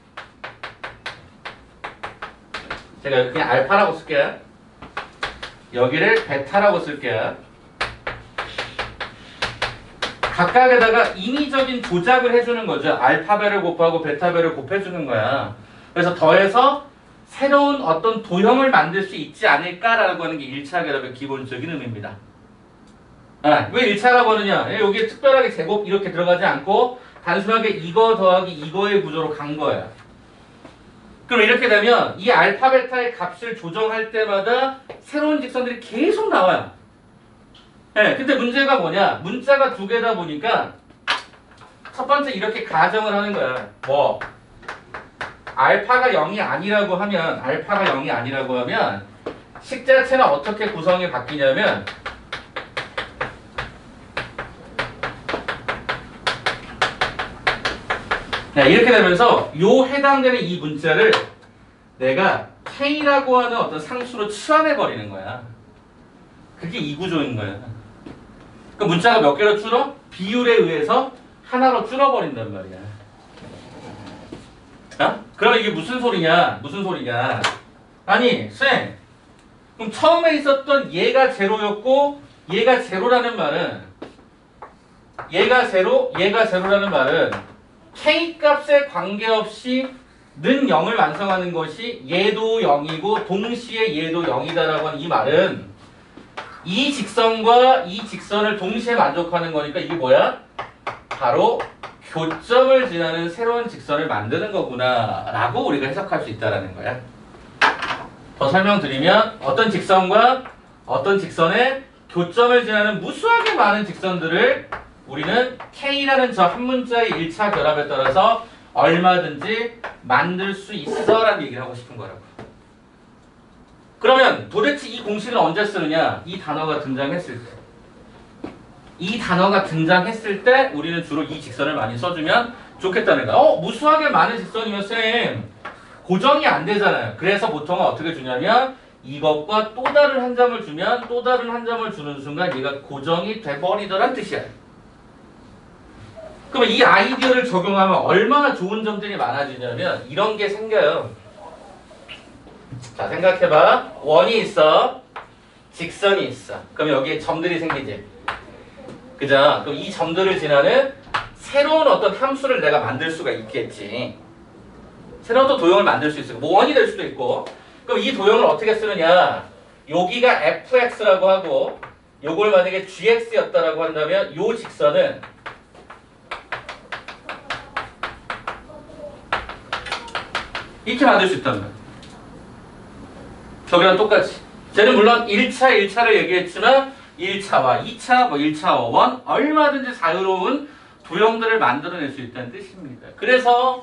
제가 그냥 알파라고 쓸게요. 여기를 베타라고 쓸게요. 각각에다가 인위적인 조작을 해주는 거죠. 알파배를 곱하고 베타배를 곱해주는 거야. 그래서 더해서 새로운 어떤 도형을 만들 수 있지 않을까라고 하는 게 1차 결합의 기본적인 의미입니다. 왜 1차라고 하느냐? 여기에 특별하게 제곱 이렇게 들어가지 않고 단순하게 이거 더하기 이거의 구조로 간 거예요. 그럼 이렇게 되면 이 알파 베타의 값을 조정할 때마다 새로운 직선들이 계속 나와요. 근데 문제가 뭐냐? 문자가 2개다 보니까 첫 번째 이렇게 가정을 하는 거야. 뭐 알파가 0이 아니라고 하면 식 자체는 어떻게 구성이 바뀌냐면 이렇게 되면서 요 해당되는 이 문자를 내가 K라고 하는 어떤 상수로 치환해 버리는 거야. 그게 이 구조인 거야. 그 문자가 몇 개로 줄어? 비율에 의해서 하나로 줄어버린단 말이야. 그럼 이게 무슨 소리냐? 아니, 쌤. 그럼 처음에 있었던 얘가 제로였고 얘가 제로라는 말은 K 값에 관계없이 는 0을 완성하는 것이 얘도 0이고 동시에 얘도 0이다라고 하는 이 말은 이 직선과 이 직선을 동시에 만족하는 거니까 이게 뭐야? 바로 교점을 지나는 새로운 직선을 만드는 거구나 라고 우리가 해석할 수 있다는 거야. 더 설명드리면 어떤 직선과 어떤 직선의 교점을 지나는 무수하게 많은 직선들을 우리는 K라는 저 한 문자의 1차 결합에 따라서 얼마든지 만들 수 있어 라는 얘기를 하고 싶은 거라고. 그러면 도대체 이 공식을 언제 쓰느냐? 이 단어가 등장했을 때 우리는 주로 이 직선을 많이 써주면 좋겠다는 거야. 무수하게 많은 직선이면 쌤 고정이 안 되잖아요. 그래서 보통은 어떻게 주냐면 이것과 또 다른 한 점을 주면 또 다른 한 점을 주는 순간 얘가 고정이 돼버리더란 뜻이야. 그러면 이 아이디어를 적용하면 얼마나 좋은 점들이 많아지냐면 이런 게 생겨요. 자, 생각해봐. 원이 있어. 직선이 있어. 그럼 여기에 점들이 생기지. 그죠? 그럼 이 점들을 지나는 새로운 어떤 함수를 내가 만들 수가 있겠지. 새로운 또 도형을 만들 수 있어. 뭐 원이 될 수도 있고. 그럼 이 도형을 어떻게 쓰느냐? 여기가 fx라고 하고 요걸 만약에 gx였다라고 한다면 요 직선은 이렇게 만들 수 있다는 거야. 저기랑 똑같이. 쟤는 물론 1차를 얘기했지만 1차와 2차, 1차, 5번 얼마든지 자유로운 도형들을 만들어낼 수 있다는 뜻입니다. 그래서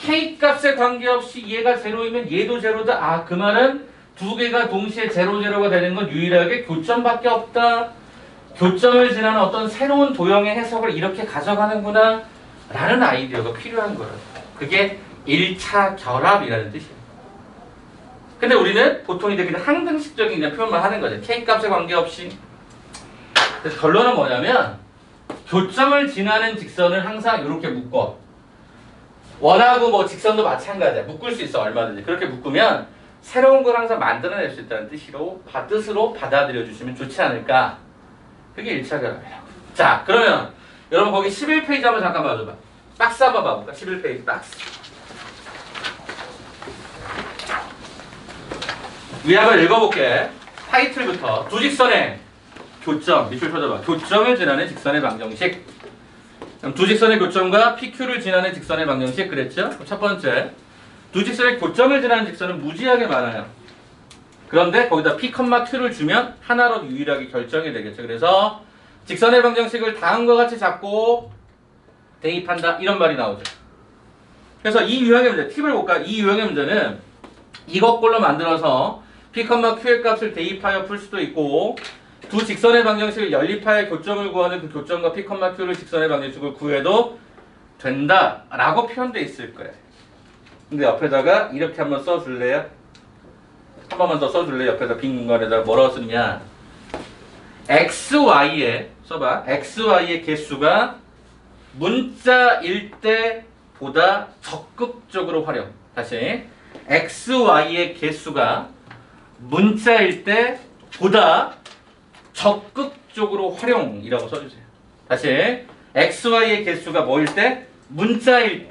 K값에 관계없이 얘가 제로이면 얘도 제로다. 아, 그 말은 두 개가 동시에 제로 제로가 되는 건 유일하게 교점밖에 없다. 교점을 지나는 어떤 새로운 도형의 해석을 이렇게 가져가는구나 라는 아이디어가 필요한 거예요. 그게 1차 결합이라는 뜻이에요. 근데 우리는 보통 이제 그냥 항등식적인 그냥 표현만 하는 거죠. K값에 관계없이. 그래서 결론은 뭐냐면 교점을 지나는 직선을 항상 이렇게 묶어. 원하고 뭐 직선도 마찬가지야. 묶을 수 있어 얼마든지. 그렇게 묶으면 새로운 걸 항상 만들어낼 수 있다는 뜻으로 받아들여 주시면 좋지 않을까. 그게 1차 결합이라고. 자, 그러면 여러분 거기 11페이지 한번 잠깐 봐줘봐. 박스 한번 봐볼까? 11페이지 박스. 위에 한번 읽어볼게. 타이틀부터 두 직선의 교점, 밑줄 쳐줘봐. 교점을 지나는 직선의 방정식. 그럼 두 직선의 교점과 PQ를 지나는 직선의 방정식 그랬죠? 첫 번째, 두 직선의 교점을 지나는 직선은 무지하게 많아요. 그런데 거기다 P, Q를 주면 하나로 유일하게 결정이 되겠죠. 그래서 직선의 방정식을 다음과 같이 잡고 대입한다 이런 말이 나오죠. 그래서 이 유형의 문제, 팁을 볼까? 이 유형의 문제는 이것꼴로 만들어서 P, Q의 값을 대입하여 풀 수도 있고 두 직선의 방정식을 연립하여 교점을 구하는 그 교점과 P, Q를 직선의 방정식을 구해도 된다라고 표현되어 있을 거예요. 근데 옆에다가 이렇게 한번 써줄래요? 한 번만 더 써줄래요? 옆에다 빈 공간에다가 뭐라고 쓰느냐? XY에 써봐. XY의 개수가 문자일 때보다 적극적으로 활용. 다시 XY의 개수가 문자일 때보다 적극적으로 활용이라고 써주세요. 다시 XY의 개수가 뭐일 때? 문자일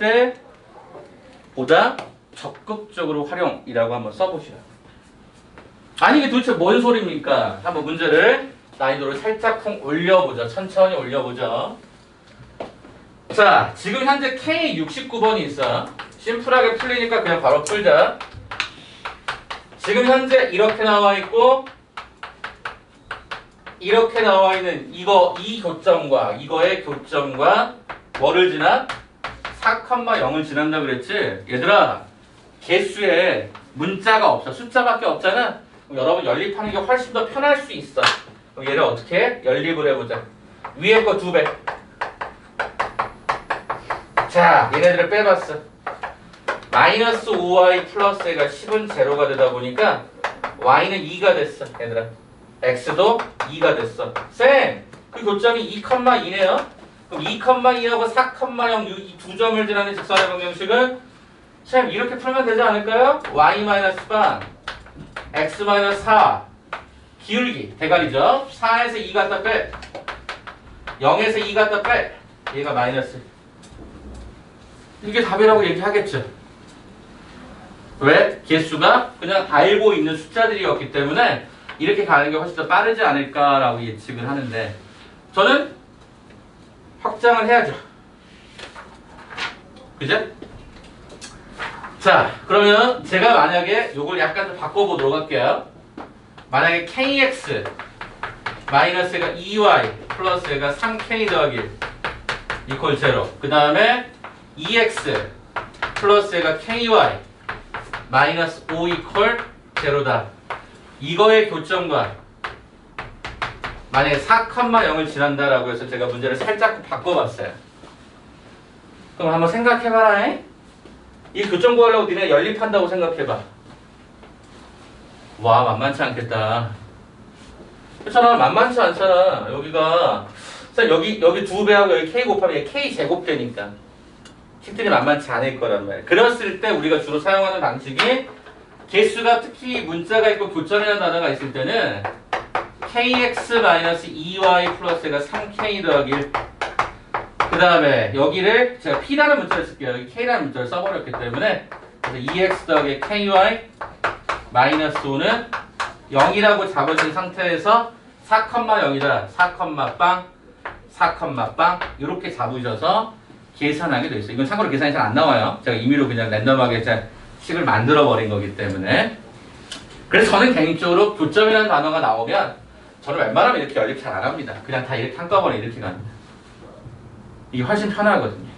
때보다 적극적으로 활용이라고 한번 써보시라. 아니 이게 도대체 뭔 소리입니까? 한번 문제를 난이도를 살짝 올려보자. 천천히 올려보자. 자, 지금 현재 K69번이 있어. 심플하게 풀리니까 그냥 바로 풀자. 지금 현재 이렇게 나와 있고 이렇게 나와 있는 이 교점과 이거의 교점과 뭐를 지나? 4,0을 지난다 그랬지? 얘들아, 개수에 문자가 없어. 숫자밖에 없잖아. 그럼 여러분 연립하는 게 훨씬 더 편할 수 있어. 그럼 얘를 어떻게 해? 연립을 해보자. 위에 거 2배. 자, 얘네들을 빼봤어. 마이너스 5y 플러스 얘가 10은 제로가 되다 보니까 y는 2가 됐어. 얘들아, x도 2가 됐어. 쌤, 그 교점이 2,2네요. 그럼 2,2하고 4,0 이 두 점을 지나는 직선의 방정식은 쌤 이렇게 풀면 되지 않을까요? y-반 x-4 기울기 대괄이죠. 4에서 2 갖다 빼 0에서 2 갖다 빼 얘가 마이너스. 이게 답이라고 얘기하겠죠. 왜? 개수가 그냥 알고 있는 숫자들이었기 때문에 이렇게 가는 게 훨씬 더 빠르지 않을까라고 예측을 하는데 저는 확장을 해야죠. 그죠? 자, 그러면 제가 만약에 요걸 약간 좀 바꿔보도록 할게요. 만약에 kx 마이너스가 2y 플러스가 3k 더하기 1 이퀄 0. 그 다음에 2x 플러스가 ky 마이너스 5 이퀄 0다. 이거의 교점과 만약에 4,0을 지난다라고 해서 제가 문제를 살짝 바꿔봤어요. 그럼 한번 생각해봐라. 이 교점 구하려고 니네 연립한다고 생각해봐. 와, 만만치 않겠다. 그렇잖아, 만만치 않잖아. 여기가 여기 2배하고 여기 k 곱하면 얘 k 제곱 되니까 식들이 만만치 않을 거란 말이야. 그랬을 때 우리가 주로 사용하는 방식이 개수가 특히 문자가 있고 교점이라는 단어가 있을 때는 kx-2y 플러스가 3k 더하기 1. 그 다음에 여기를 제가 p라는 문자를 쓸게요. 여기 k라는 문자를 써버렸기 때문에 그래서 2x 더하기 ky 마이너스 5는 0이라고 잡으신 상태에서 4,0이다. 4,빵 4,빵 이렇게 잡으셔서 계산하게 돼 있어요. 이건 참고로 계산이 잘 안 나와요. 제가 임의로 그냥 랜덤하게 식을 만들어 버린 거기 때문에. 그래서 저는 개인적으로 교점이라는 단어가 나오면 저는 웬만하면 이렇게 연립 잘 안 합니다. 그냥 다 이렇게 한꺼번에 이렇게 갑니다. 이게 훨씬 편하거든요.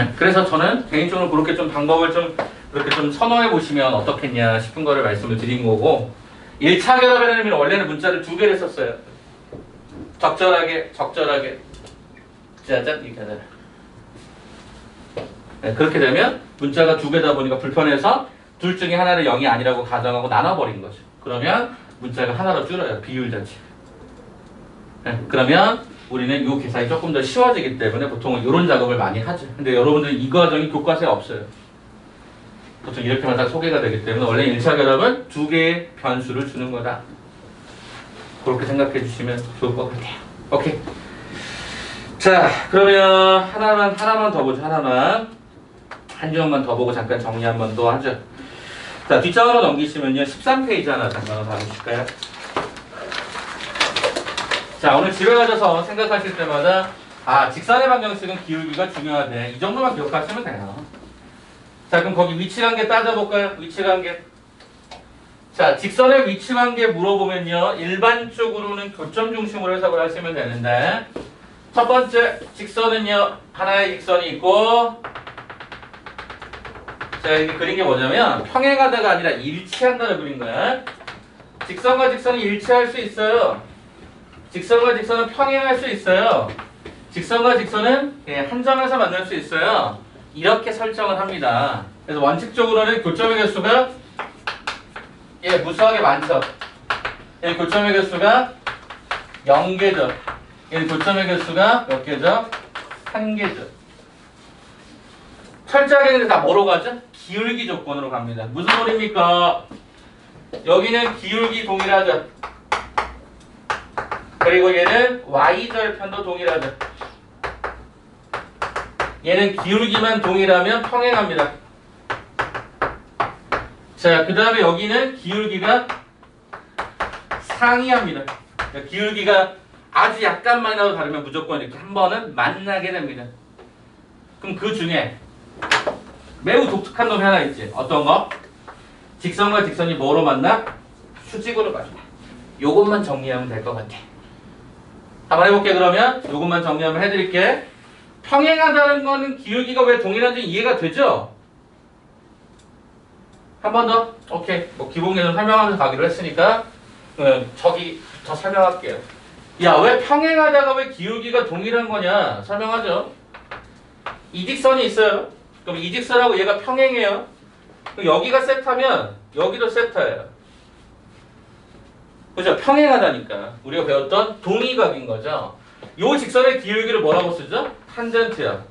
네, 그래서 저는 개인적으로 그렇게 좀 방법을 좀 그렇게 좀 선호해 보시면 어떻겠냐 싶은 거를 말씀을 드린 거고 1차 결합에는 원래는 문자를 2개를 썼어요. 적절하게 짜잔 이렇게 하잖아요. 네, 그렇게 되면 문자가 2개다 보니까 불편해서 둘 중에 하나를 0이 아니라고 가정하고 나눠버린 거죠. 그러면 문자가 하나로 줄어요. 비율 자체. 네, 그러면 우리는 이 계산이 조금 더 쉬워지기 때문에 보통은 이런 작업을 많이 하죠. 근데 여러분들은 이 과정이 교과서에 없어요. 보통 이렇게만 다 소개가 되기 때문에 원래 1차 결합은 2개의 변수를 주는 거다. 그렇게 생각해 주시면 좋을 것 같아요. 오케이. 자, 그러면 하나만 더 보죠. 한 주역만 더 보고 잠깐 정리 한 번 더 하죠. 자, 뒷장으로 넘기시면요. 13페이지 하나 잠깐 봐주실까요? 자, 오늘 집에 가셔서 생각하실 때마다 직선의 방정식은 기울기가 중요하대. 이 정도만 기억하시면 돼요. 자, 그럼 거기 위치관계 따져볼까요? 위치관계. 자, 직선의 위치관계 물어보면요. 일반적으로는 교점 중심으로 해석을 하시면 되는데 첫 번째 직선은요. 하나의 직선이 있고 자, 이게 그린 게 뭐냐면 평행하다가 아니라 일치한다를 그린 거야. 직선과 직선이 일치할 수 있어요. 직선과 직선은 평행할 수 있어요. 직선과 직선은 한 점에서 만날 수 있어요. 이렇게 설정을 합니다. 그래서 원칙적으로는 교점의 개수가 무수하게 많죠. 교점의 개수가 0개죠. 교점의 개수가 몇 개죠? 1개죠. 철저하게 근데 다 뭐로 가죠? 기울기 조건으로 갑니다. 무슨 소리입니까? 여기는 기울기 동일하죠. 그리고 얘는 y절편도 동일하죠. 얘는 기울기만 동일하면 평행합니다. 자, 그 다음에 여기는 기울기가 상이합니다. 기울기가 아주 약간만이라도 다르면 무조건 이렇게 한 번은 만나게 됩니다. 그럼 그 중에 매우 독특한 놈이 하나 있지. 어떤 거? 직선과 직선이 뭐로 만나? 수직으로 만나. 요것만 정리하면 될 것 같아. 한번 해볼게. 그러면 요것만 정리하면 해드릴게. 평행하다는 거는 기울기가 왜 동일한지 이해가 되죠? 한 번 더? 오케이. 뭐 기본 개념 설명하면서 가기로 했으니까 저기부터 설명할게요. 야, 왜 평행하다가 왜 기울기가 동일한 거냐? 설명하죠. 이 직선이 있어요. 그럼 이 직선하고 얘가 평행해요. 그럼 여기가 세타면 여기도 세타예요. 그죠? 평행하다니까. 우리가 배웠던 동의각인 거죠. 요 직선의 기울기를 뭐라고 쓰죠? 탄젠트야.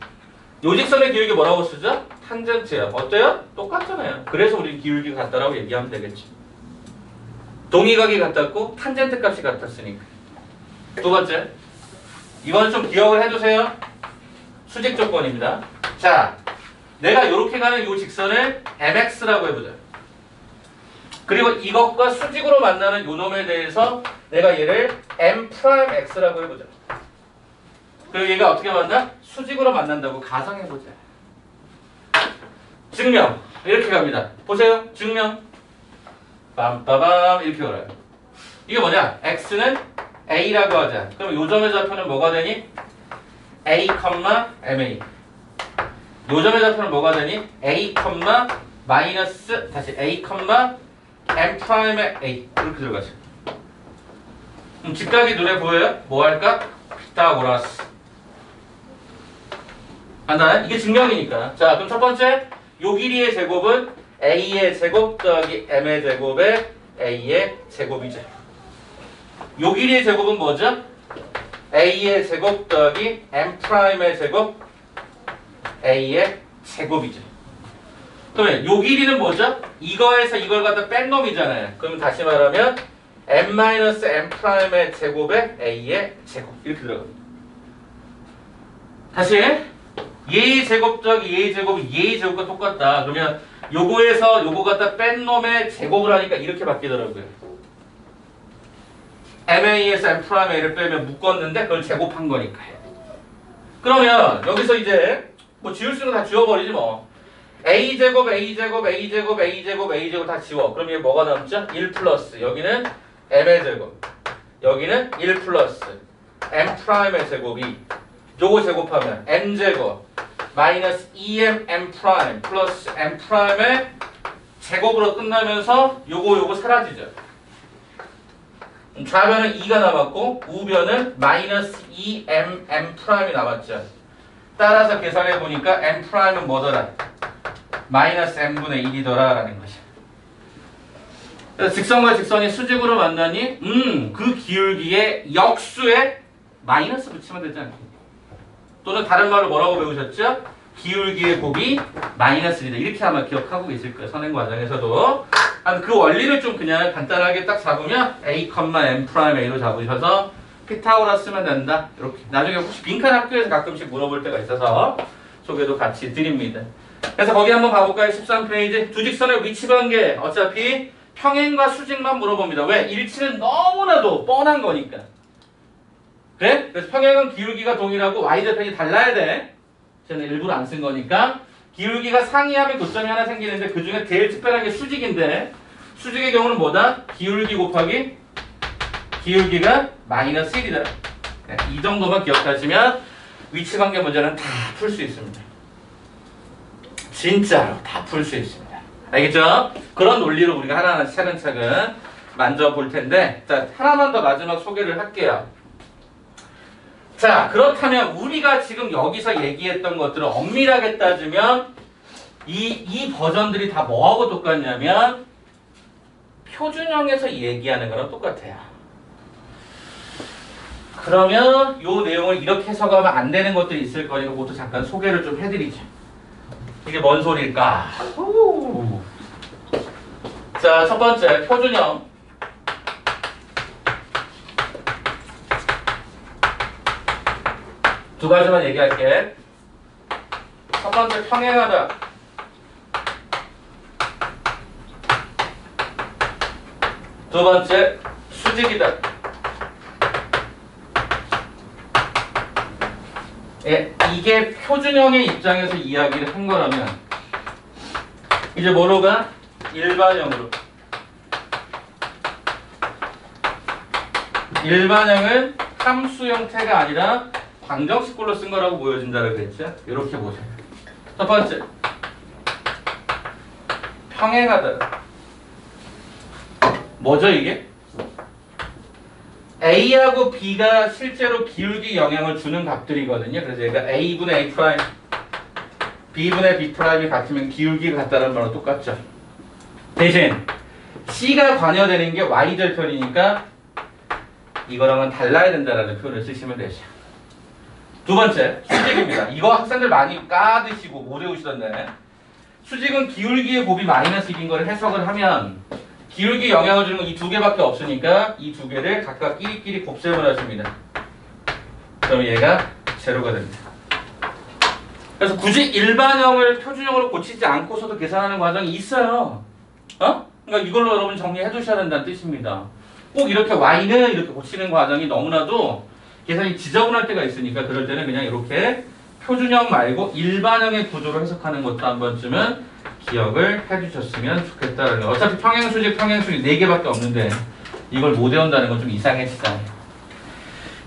요 직선의 기울기 뭐라고 쓰죠? 탄젠트야. 어때요? 똑같잖아요. 그래서 우리 기울기가 같다라고 얘기하면 되겠지. 동의각이 같았고 탄젠트 값이 같았으니까. 두 번째. 이거는 좀 기억을 해두세요. 수직 조건입니다. 자, 내가 이렇게 가는 요 직선을 mx라고 해보자. 그리고 이것과 수직으로 만나는 요 놈에 대해서 내가 얘를 m'x라고 해보자. 그리고 얘가 어떻게 만나? 수직으로 만난다고 가정해보자. 증명. 이렇게 갑니다. 보세요. 증명. 빰빠밤 이렇게 걸어요. 이게 뭐냐? x는 a라고 하자. 그럼 요 점의 좌표는 뭐가 되니? a, ma. 요 점의 좌표는 뭐가 되니? a, 마이너스 다시 a, m 프라임의 a. 이렇게 들어가죠. 그럼 직각이 눈에 보여요? 뭐 할까? 피타고라스. 간단해? 이게 증명이니까. 자, 그럼 첫 번째, 요 길이의 제곱은 a의 제곱 더하기 m의 제곱에 a의 제곱이죠. 요 길이의 제곱은 뭐죠? a의 제곱 더하기 m 프라임의 제곱 a의 제곱이죠. 그러면 요 길이는 뭐죠? 이거에서 이걸 갖다 뺀 놈이잖아요. 그러면 다시 말하면 m-m 프라임의 제곱에 a의 제곱 이렇게 들어갑니다. 다시 얘의 제곱 더하기 얘의 제곱이 얘의 제곱과 똑같다. 그러면 요거에서 요거 갖다 뺀 놈의 제곱을 하니까 이렇게 바뀌더라고요. MA에서 M 프라임 A를 빼면 묶었는데 그걸 제곱한 거니까요. 그러면 여기서 이제 뭐 지울 수는 다 지워버리지 뭐. A제곱, A제곱, A제곱, A제곱, A제곱 다 지워. 그럼 이게 뭐가 남죠? 1 플러스. 여기는 M의 제곱. 여기는 1 플러스. M 프라임의 제곱이 요거 제곱하면 N제곱. 마이너스 2m m 프라임 플러스 m 프라임의 제곱으로 끝나면서 요거 사라지죠. 좌변은 2가 남았고 우변은 마이너스 2m m 프라임이 남았죠. 따라서 계산해 보니까 m 프라임은 뭐더라? 마이너스 m분의 1이더라 라는 거죠. 그래서 직선과 직선이 수직으로 만나니 그 기울기의 역수에 마이너스 붙이면 되잖아요. 또는 다른 말로 뭐라고 배우셨죠? 기울기의 곱이 마이너스 1이다. 이렇게 아마 기억하고 계실 거예요. 선행 과정에서도. 그 원리를 좀 그냥 간단하게 딱 잡으면 a, m 프라임 a로 잡으셔서 피타고라스 쓰면 된다. 이렇게. 나중에 혹시 빈칸 학교에서 가끔씩 물어볼 때가 있어서 소개도 같이 드립니다. 그래서 거기 한번 봐볼까요? 13페이지. 두 직선의 위치 관계. 어차피 평행과 수직만 물어봅니다. 왜? 일치는 너무나도 뻔한 거니까. 그래? 그래서 평행은 기울기가 동일하고 y절편이 달라야 돼. 저는 일부러 안 쓴 거니까. 기울기가 상이하면 교점이 하나 생기는데 그 중에 제일 특별한 게 수직인데 수직의 경우는 뭐다? 기울기 곱하기 기울기가 마이너스 1이다. 네, 이 정도만 기억하시면 위치관계 문제는 다 풀 수 있습니다. 진짜로 다 풀 수 있습니다. 알겠죠? 그런 논리로 우리가 하나하나 차근차근 만져볼 텐데 자, 하나만 더 마지막 소개를 할게요. 자, 그렇다면 우리가 지금 여기서 얘기했던 것들을 엄밀하게 따지면 이 버전들이 다 뭐하고 똑같냐면 표준형에서 얘기하는 거랑 똑같아요. 그러면 이 내용을 이렇게 해석하면 안 되는 것들이 있을 거니까 그것도 잠깐 소개를 좀 해드리죠. 이게 뭔 소리일까? 자, 첫 번째 표준형. 두 가지만 얘기할게. 첫 번째 평행하다. 두 번째 수직이다. 예, 이게 표준형의 입장에서 이야기를 한 거라면 이제 뭐로 가? 일반형으로. 일반형은 함수 형태가 아니라 방정식꼴로 쓴 거라고 보여진다고 그랬죠? 이렇게 보세요. 첫 번째 평행하다. 뭐죠 이게? A하고 B가 실제로 기울기 영향을 주는 값들이거든요. 그래서 얘가 A분의 A 프라임, B분의 B 프라임이 같으면 기울기가 같다는 말로 똑같죠. 대신 C가 관여되는 게 Y절편이니까 이거랑은 달라야 된다라는 표현을 쓰시면 되죠. 두 번째, 수직입니다. 이거 학생들 많이 까드시고 못 외우시던데 수직은 기울기의 곱이 마이너스 1인 걸 해석을 하면 기울기 영향을 주는 건 이 두 개밖에 없으니까 이 두 개를 각각 끼리끼리 곱셈을 하십니다. 그럼 얘가 제로가 됩니다. 그래서 굳이 일반형을 표준형으로 고치지 않고서도 계산하는 과정이 있어요. 그러니까 이걸로 여러분 정리해 두셔야 된다는 뜻입니다. 꼭 이렇게 y는 이렇게 고치는 과정이 너무나도 계산이 지저분할 때가 있으니까 그럴 때는 그냥 이렇게 표준형 말고 일반형의 구조로 해석하는 것도 한 번쯤은 기억을 해주셨으면 좋겠다는 거예요. 어차피 평행수직, 평행수직 4개밖에 없는데 이걸 못 외운다는 건 좀 이상해지잖아요.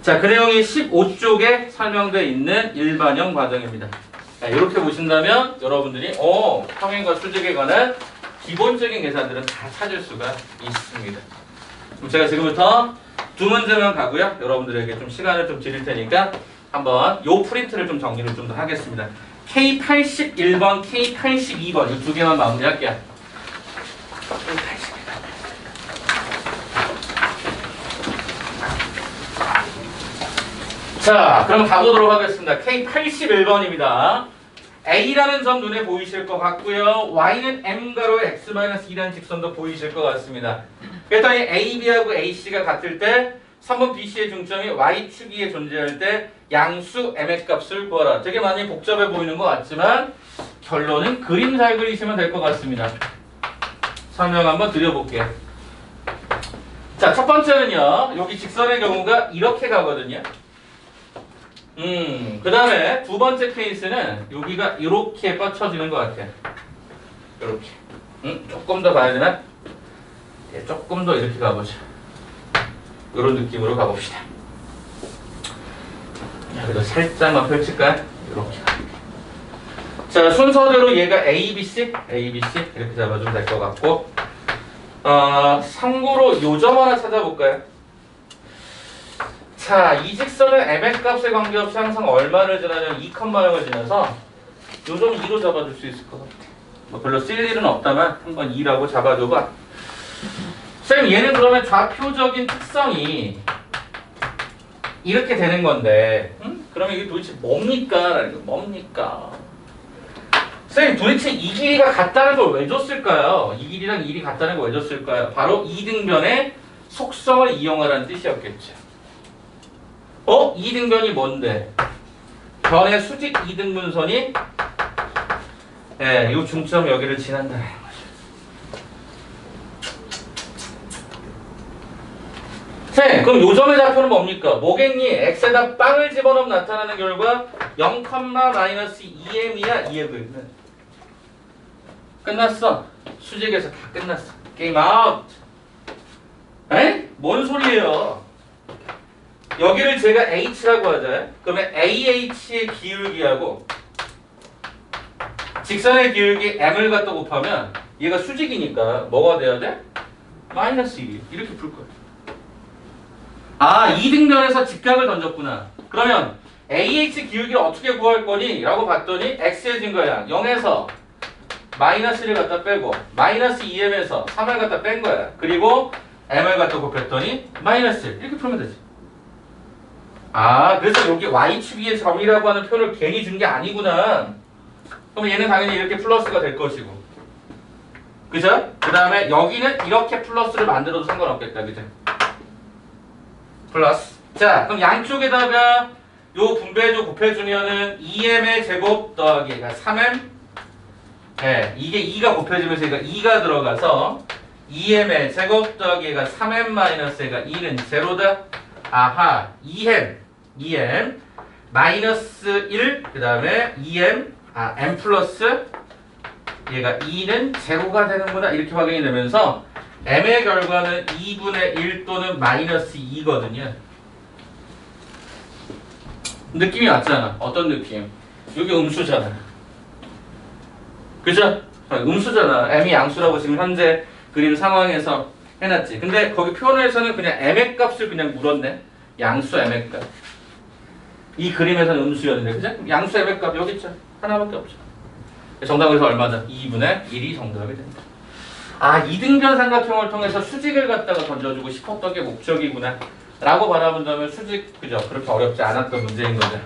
자, 그 내용이 15쪽에 설명되어 있는 일반형 과정입니다. 자, 이렇게 보신다면 여러분들이 평행과 수직에 관한 기본적인 계산들은 다 찾을 수가 있습니다. 그럼 제가 지금부터 두 문제만 가고요. 여러분들에게 좀 시간을 좀 드릴 테니까 한번 요 프린트를 좀 정리를 좀 더 하겠습니다. K81번, K82번 이 두 개만 마무리할게요. 자, 그럼 가보도록 하겠습니다. K81번입니다. A라는 점 눈에 보이실 것 같고요. Y는 M가로 X-2라는 직선도 보이실 것 같습니다. 그랬더니 A, B하고 AC가 같을 때 3번 BC의 중점이 Y축위에 존재할 때 양수 M의 값을 구하라. 되게 많이 복잡해 보이는 것 같지만 결론은 그림 잘 그리시면 될 것 같습니다. 설명 한번 드려볼게요. 자, 첫 번째는요. 여기 직선의 경우가 이렇게 가거든요. 그 다음에 두 번째 케이스는 여기가 이렇게 뻗쳐지는 것 같아요. 이렇게. 조금 더 봐야 되나? 네, 조금 더 이렇게 가보죠. 이런 느낌으로 가봅시다. 자, 그래도 살짝만 펼칠까요? 이렇게. 자, 순서대로 얘가 A, B, C 이렇게 잡아주면 될 것 같고, 참고로 요점 하나 찾아볼까요? 자, 이 직선은 m의 값에 관계없이 항상 얼마를 지나냐면 2,0을 지나서 요점 2로 잡아줄 수 있을 것 같아. 뭐 별로 쓸 일은 없다만 한번 2라고 잡아줘봐. 쌤, 얘는 그러면 좌표적인 특성이 이렇게 되는 건데, 그러면 이게 도대체 뭡니까? 뭡니까? 쌤, 도대체 이 길이가 같다는 걸 왜 줬을까요? 이 길이랑 이 길이 같다는 걸 왜 줬을까요? 바로 이등변의 속성을 이용하라는 뜻이었겠죠. 이등변이 뭔데? 변의 수직 이등분선이 이 중점 여기를 지난다는 거죠. 쌤, 그럼 요점의 좌표는 뭡니까? 뭐겠니? x에다 빵을 집어넣으면 나타나는 결과 0,-2m이야, 이해그리면. 끝났어. 수직에서 다 끝났어. 게임 아웃. 에? 뭔 소리예요? 여기를 제가 h라고 하자. 그러면 ah의 기울기하고 직선의 기울기 m을 갖다 곱하면 얘가 수직이니까 뭐가 돼야 돼? -1 이렇게 풀 거야. 아, 이등변에서 직각을 던졌구나. 그러면 AH 기울기를 어떻게 구할 거니? 라고 봤더니 x의 증거야. 0에서 -1을 갖다 빼고 -2m에서 3을 갖다 뺀 거야. 그리고 m을 갖다 곱했더니 -1 이렇게 풀면 되지. 아, 그래서 여기 y축 위의 점이라고 하는 표현을 괜히 준 게 아니구나. 그럼 얘는 당연히 이렇게 플러스가 될 것이고, 그죠? 그 다음에 여기는 이렇게 플러스를 만들어도 상관없겠다, 그죠? 플러스. 자, 그럼 양쪽에다가 요 분배조 곱해주면은 2m의 제곱 더하기 3m. 네, 이게 2가 곱해지면서 얘가 2가 들어가서 2m의 제곱 더하기 3m 마이너스 2는 제로다. 아하, 2m 마이너스 1, 그 다음에 2m, m 플러스 얘가 2는 제로가 되는구나. 이렇게 확인이 되면서 m의 결과는 2분의 1 또는 마이너스 2거든요. 느낌이 왔잖아. 어떤 느낌? 여기 음수잖아. 그죠? 음수잖아. m이 양수라고 지금 현재 그림 상황에서 해놨지. 근데 거기 표현에서는 그냥 m의 값을 그냥 물었네. 양수 m의 값. 이 그림에서는 음수였는데, 그죠? 양수 m의 값 여기 있죠. 하나밖에 없죠. 정답은 그래서 얼마다? 2분의 1이 정답이 된다. 아, 이등변 삼각형을 통해서 수직을 갖다가 던져주고 싶었던 게 목적이구나 라고 바라본다면 수직, 그죠? 그렇게 어렵지 않았던 문제인 거죠.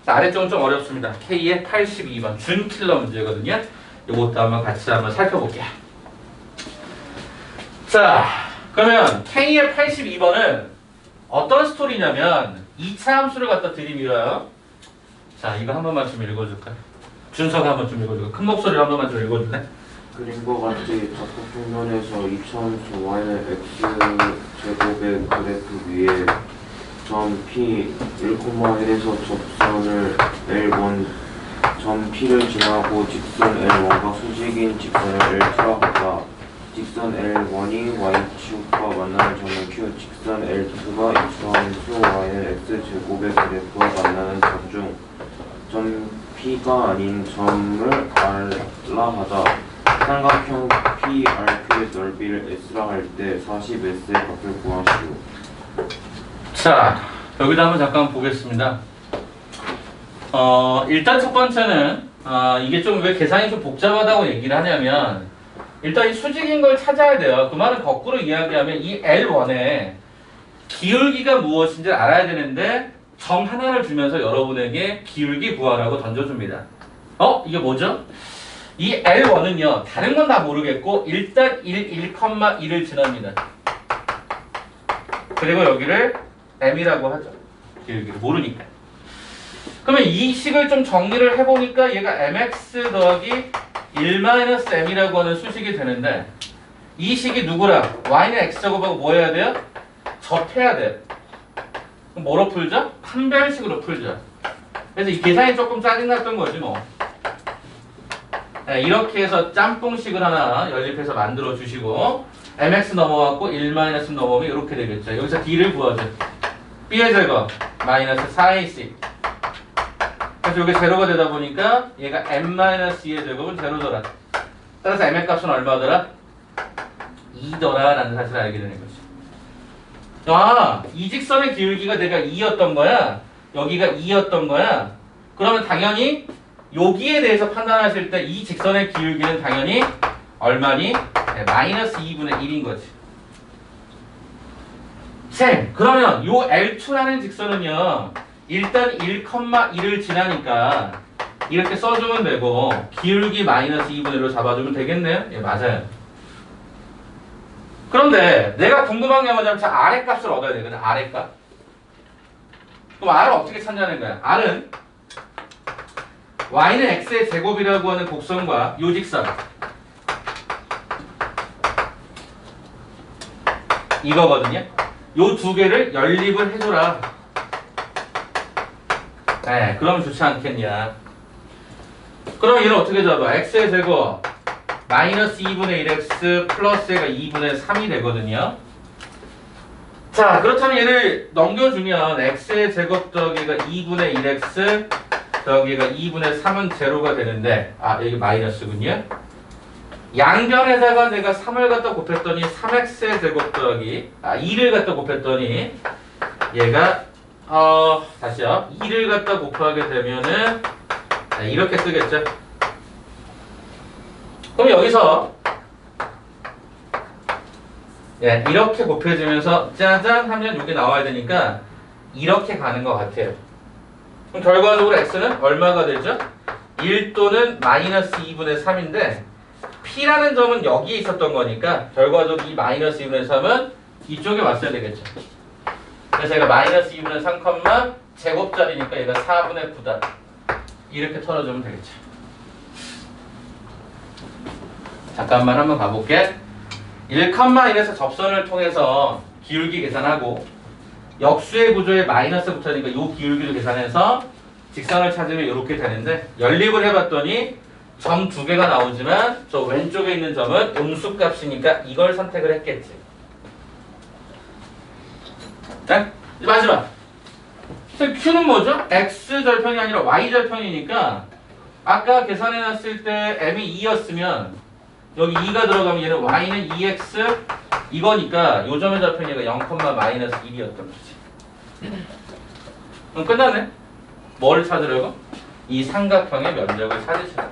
자, 아래쪽은 좀 어렵습니다. K의 82번 준킬러 문제거든요. 이것도 한번 같이 한번 살펴볼게요. 자, 그러면 K의 82번은 어떤 스토리냐면 2차 함수를 갖다 들이밀어요. 자, 이거 한 번만 좀 읽어줄까요? 준서가 한 번 좀 읽어줄까요? 큰 목소리로 한 번만 좀 읽어줄래? 그림과 같이 좌표 평면에서 2차함수 y는 x제곱의 그래프 위에 점 P 1,1에서 접선을 L1, 점 P를 지나고 직선 L1과 수직인 직선을 L2라고 하다. 직선 L1이 y축과 만나는 점은 Q, 직선 L2가 이차함수 y는 x제곱의 그래프와 만나는 점 중 점 P가 아닌 점을 R라 하다. 삼각형 PRQ의 넓이를 S라 할 때 40S의 값을 구하시오. 자, 여기다 한번 잠깐 보겠습니다. 일단 첫 번째는 이게 좀 왜 계산이 좀 복잡하다고 얘기를 하냐면 일단 이 수직인 걸 찾아야 돼요. 그 말은 거꾸로 이야기하면 이 L1의 기울기가 무엇인지 알아야 되는데 점 하나를 주면서 여러분에게 기울기 구하라고 던져줍니다. 이게 뭐죠? 이 L1은요, 다른 건 다 모르겠고, 일단 1,1을 지납니다. 그리고 여기를 M이라고 하죠. 기울기를 모르니까. 그러면 이 식을 좀 정리를 해보니까 얘가 MX 더하기 1-M이라고 하는 수식이 되는데, 이 식이 누구랑? Y는 X제곱하고 뭐 해야 돼요? 접해야 돼요. 그럼 뭐로 풀죠? 판별식으로 풀죠. 그래서 이 계산이 조금 짜증났던 거지 뭐. 네, 이렇게 해서 짬뽕식을 하나 연립해서 만들어 주시고 mx 넘어갔고 1 넘어오면 이렇게 되겠죠. 여기서 d를 구하죠. b의 제곱 마이너스 4ac 그래서 이게 제로가 되다 보니까 얘가 n-2의 제곱은 제로더라. 따라서 m의 값은 얼마더라? 2더라 라는 사실을 알게 되는 거지. 아, 이 직선의 기울기가 내가 2였던 거야. 여기가 2였던 거야. 그러면 당연히 여기에 대해서 판단하실 때 이 직선의 기울기는 당연히 얼마니? 네, 마이너스 2분의 1인 거지. 쌤, 그러면 요 L2라는 직선은요, 일단 1,1을 지나니까 이렇게 써주면 되고, 기울기 마이너스 2분의 1로 잡아주면 되겠네요? 예, 맞아요. 그런데 내가 궁금한 게 뭐냐면, 저 R의 값을 얻어야 되거든, R의 값. 그럼 R을 어떻게 찾냐는 거야? R은 Y는 X의 제곱이라고 하는 곡선과 요 직선, 이거거든요. 요 두 개를 연립을 해줘라. 네, 그러면 좋지 않겠냐. 그럼 얘는 어떻게 잡아? x의 제곱 마이너스 2분의 1x 플러스 얘가 2분의 3이 되거든요. 자, 그렇다면 얘를 넘겨주면 x의 제곱 더하기가 2분의 1x 더하기가 2분의 3은 제로가 되는데, 아, 여기 마이너스군요. 양변에다가 내가 3을 갖다 곱했더니 3x의 제곱 더하기 2를 갖다 곱했더니 얘가 다시요. 2를 갖다 곱하게 되면은 이렇게 쓰겠죠. 그럼 여기서 이렇게 곱해지면서 짜잔 하면 여기 나와야 되니까 이렇게 가는 것 같아요. 그럼 결과적으로 x는 얼마가 되죠? 1 또는 마이너스 2분의 3인데 P라는 점은 여기에 있었던 거니까 결과적으로 이 마이너스 2분의 3은 이쪽에 왔어야 되겠죠. 그래서 얘가 마이너스 2분의 3, 제곱자리니까 얘가 4분의 9다. 이렇게 털어주면 되겠죠. 잠깐만 한번 가볼게. 1,1에서 접선을 통해서 기울기 계산하고 역수의 구조에 마이너스 붙으니까 이 기울기를 계산해서 직선을 찾으면 이렇게 되는데 연립을 해봤더니 점 두 개가 나오지만 저 왼쪽에 있는 점은 음수값이니까 이걸 선택을 했겠지. 자, 이제 마지막. Q는 뭐죠? X절편이 아니라 Y절편이니까 아까 계산해놨을 때 M이 2였으면 여기 2가 들어가면 얘는 Y는 2X 이거니까 요 점의 절편이 얘가 0,-1이었던 거지. 그럼 끝났네. 뭘 찾으려고? 이 삼각형의 면적을 찾으시라.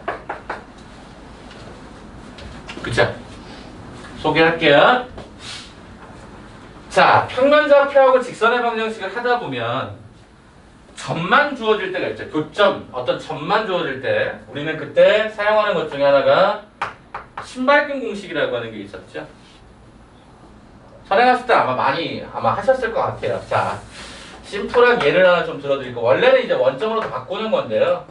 그쵸? 소개할게요. 자, 평면좌표하고 직선의 방정식을 하다 보면 점만 주어질 때가 있죠. 교점, 어떤 점만 주어질 때 우리는 그때 사용하는 것 중에 하나가 신발끈 공식이라고 하는 게 있었죠. 선행했을 때 아마 하셨을 것 같아요. 자, 심플한 예를 하나 좀 들어드리고 원래는 이제 원점으로 바꾸는 건데요.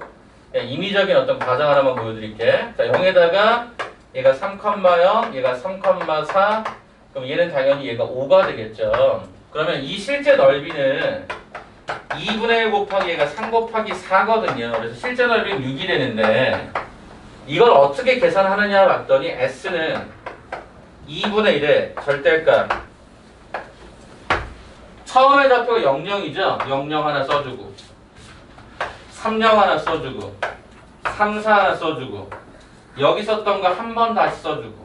임의적인 어떤 과정 하나만 보여드릴게. 자, 0에다가 얘가 3,0, 얘가 3,4 그럼 얘는 당연히 얘가 5가 되겠죠. 그러면 이 실제 넓이는 2분의 1 곱하기 얘가 3 곱하기 4거든요. 그래서 실제 넓이는 6이 되는데 이걸 어떻게 계산하느냐 봤더니 S는 2분의 1의 절대값 처음에 좌표가 00이죠. 00 하나 써주고 30 하나 써주고 34 하나 써주고 여기 썼던 거 한 번 다시 써주고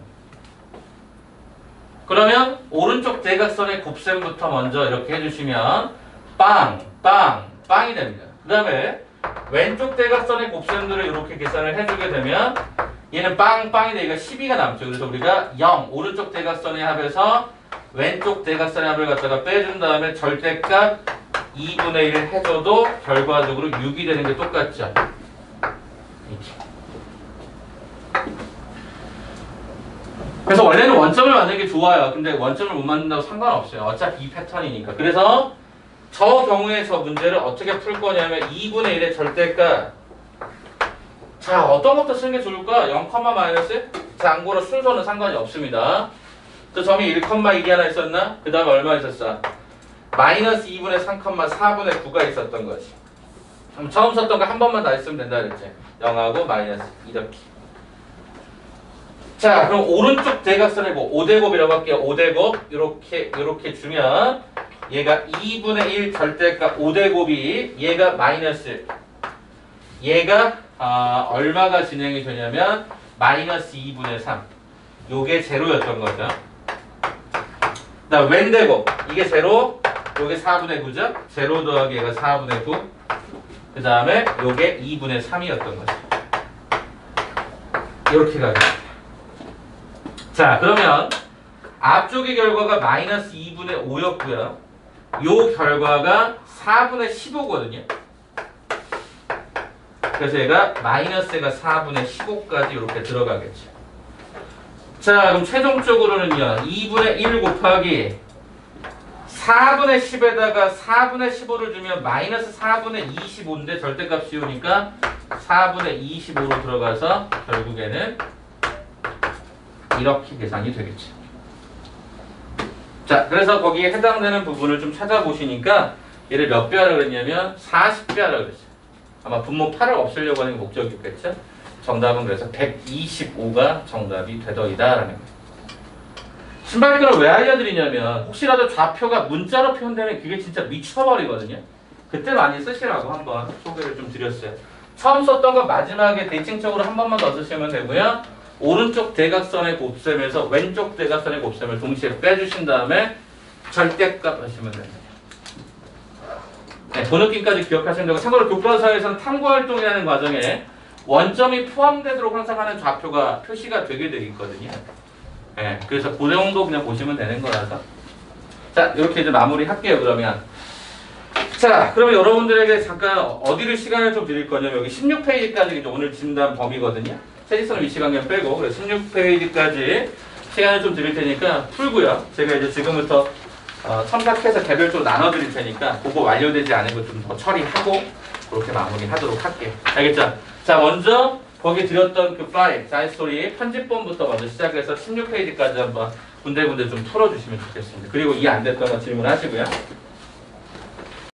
그러면 오른쪽 대각선의 곱셈부터 먼저 이렇게 해주시면 빵이 됩니다. 그 다음에 왼쪽 대각선의 곱셈들을 이렇게 계산을 해주게 되면 얘는 빵이 되니까 12가 남죠. 그래서 우리가 0 오른쪽 대각선의 합에서 왼쪽 대각선의 합을 갖다가 빼준 다음에 절대값 2분의 1을 해줘도 결과적으로 6이 되는 게 똑같죠. 이렇게. 그래서 원래는 원점을 만드는 게 좋아요. 근데 원점을 못 만든다고 상관없어요. 어차피 이 패턴이니까. 그래서 저 경우에 저 문제를 어떻게 풀 거냐면 2분의 1의 절대값 자, 어떤 것도 쓰는 게 좋을까? 0, 마이너스? 참고로 순서는 상관이 없습니다. 저 점이 1,1이 하나 있었나? 그 다음에 얼마 있었어? 마이너스 2분의 3, 4분의 9가 있었던 거지. 그럼 처음 썼던 거 한 번만 다 했으면 된다 그랬지. 0하고 마이너스 이렇게. 자, 그럼 오른쪽 대각선의 곱 5대곱이라고 할게요. 5대곱 이렇게 주면 얘가 2분의 1 절대값 5대곱이 얘가 마이너스 얘가 얼마가 진행이 되냐면 마이너스 2분의 3. 요게 제로였던 거죠. 그다음 웬되고 이게 제로, 요게 4분의 9죠. 제로 더하기 얘가 4분의 9. 그 다음에 요게 2분의 3이었던 거죠. 이렇게 가겠습니다. 자, 그러면 앞쪽의 결과가 마이너스 2분의 5였고요. 요 결과가 4분의 15거든요. 그래서 얘가 마이너스가 4분의 15까지 이렇게 들어가겠죠. 자, 그럼 최종적으로는요. 2분의 1 곱하기 4분의 10에다가 4분의 15를 주면 마이너스 4분의 25인데 절대값 씌우니까 4분의 25로 들어가서 결국에는 이렇게 계산이 되겠죠. 자, 그래서 거기에 해당되는 부분을 좀 찾아보시니까 얘를 몇 배 하라 그랬냐면 40배 하라 그랬어요. 아마 분모 8을 없애려고 하는 게 목적이었겠죠. 정답은 그래서 125가 정답이 되더이다라는 거예요. 신발끈을 왜 알려드리냐면 혹시라도 좌표가 문자로 표현되면 그게 진짜 미쳐버리거든요. 그때 많이 쓰시라고 한번 소개를 좀 드렸어요. 처음 썼던 건 마지막에 대칭적으로 한 번만 더 쓰시면 되고요. 오른쪽 대각선의 곱셈에서 왼쪽 대각선의 곱셈을 동시에 빼주신 다음에 절대값 하시면 됩니다. 네, 그 느낌까지 기억하시면 되고 참고로 교과서에서는 탐구활동이라는 과정에 원점이 포함되도록 항상 하는 좌표가 표시가 되게 되어 있거든요. 네, 그래서 그 정도 그냥 보시면 되는 거라서 자, 이렇게 이제 마무리 할게요. 그러면 자, 그러면 여러분들에게 잠깐 어디를 시간을 좀 드릴 거냐면 여기 16페이지까지 이제 오늘 진단 범위거든요. 체지선 위치관계 빼고 그래서 16페이지까지 시간을 좀 드릴 테니까 풀고요. 제가 이제 지금부터 첨삭해서 개별적으로 나눠드릴 테니까 그거 완료되지 않은 거 좀 더 처리하고 그렇게 마무리하도록 할게요. 알겠죠? 자, 먼저 거기 드렸던 그 파일, 자이스토리 편집본부터 먼저 시작해서 16페이지까지 한번 군데군데 좀 풀어주시면 좋겠습니다. 그리고 이해 안 됐던 거 질문하시고요.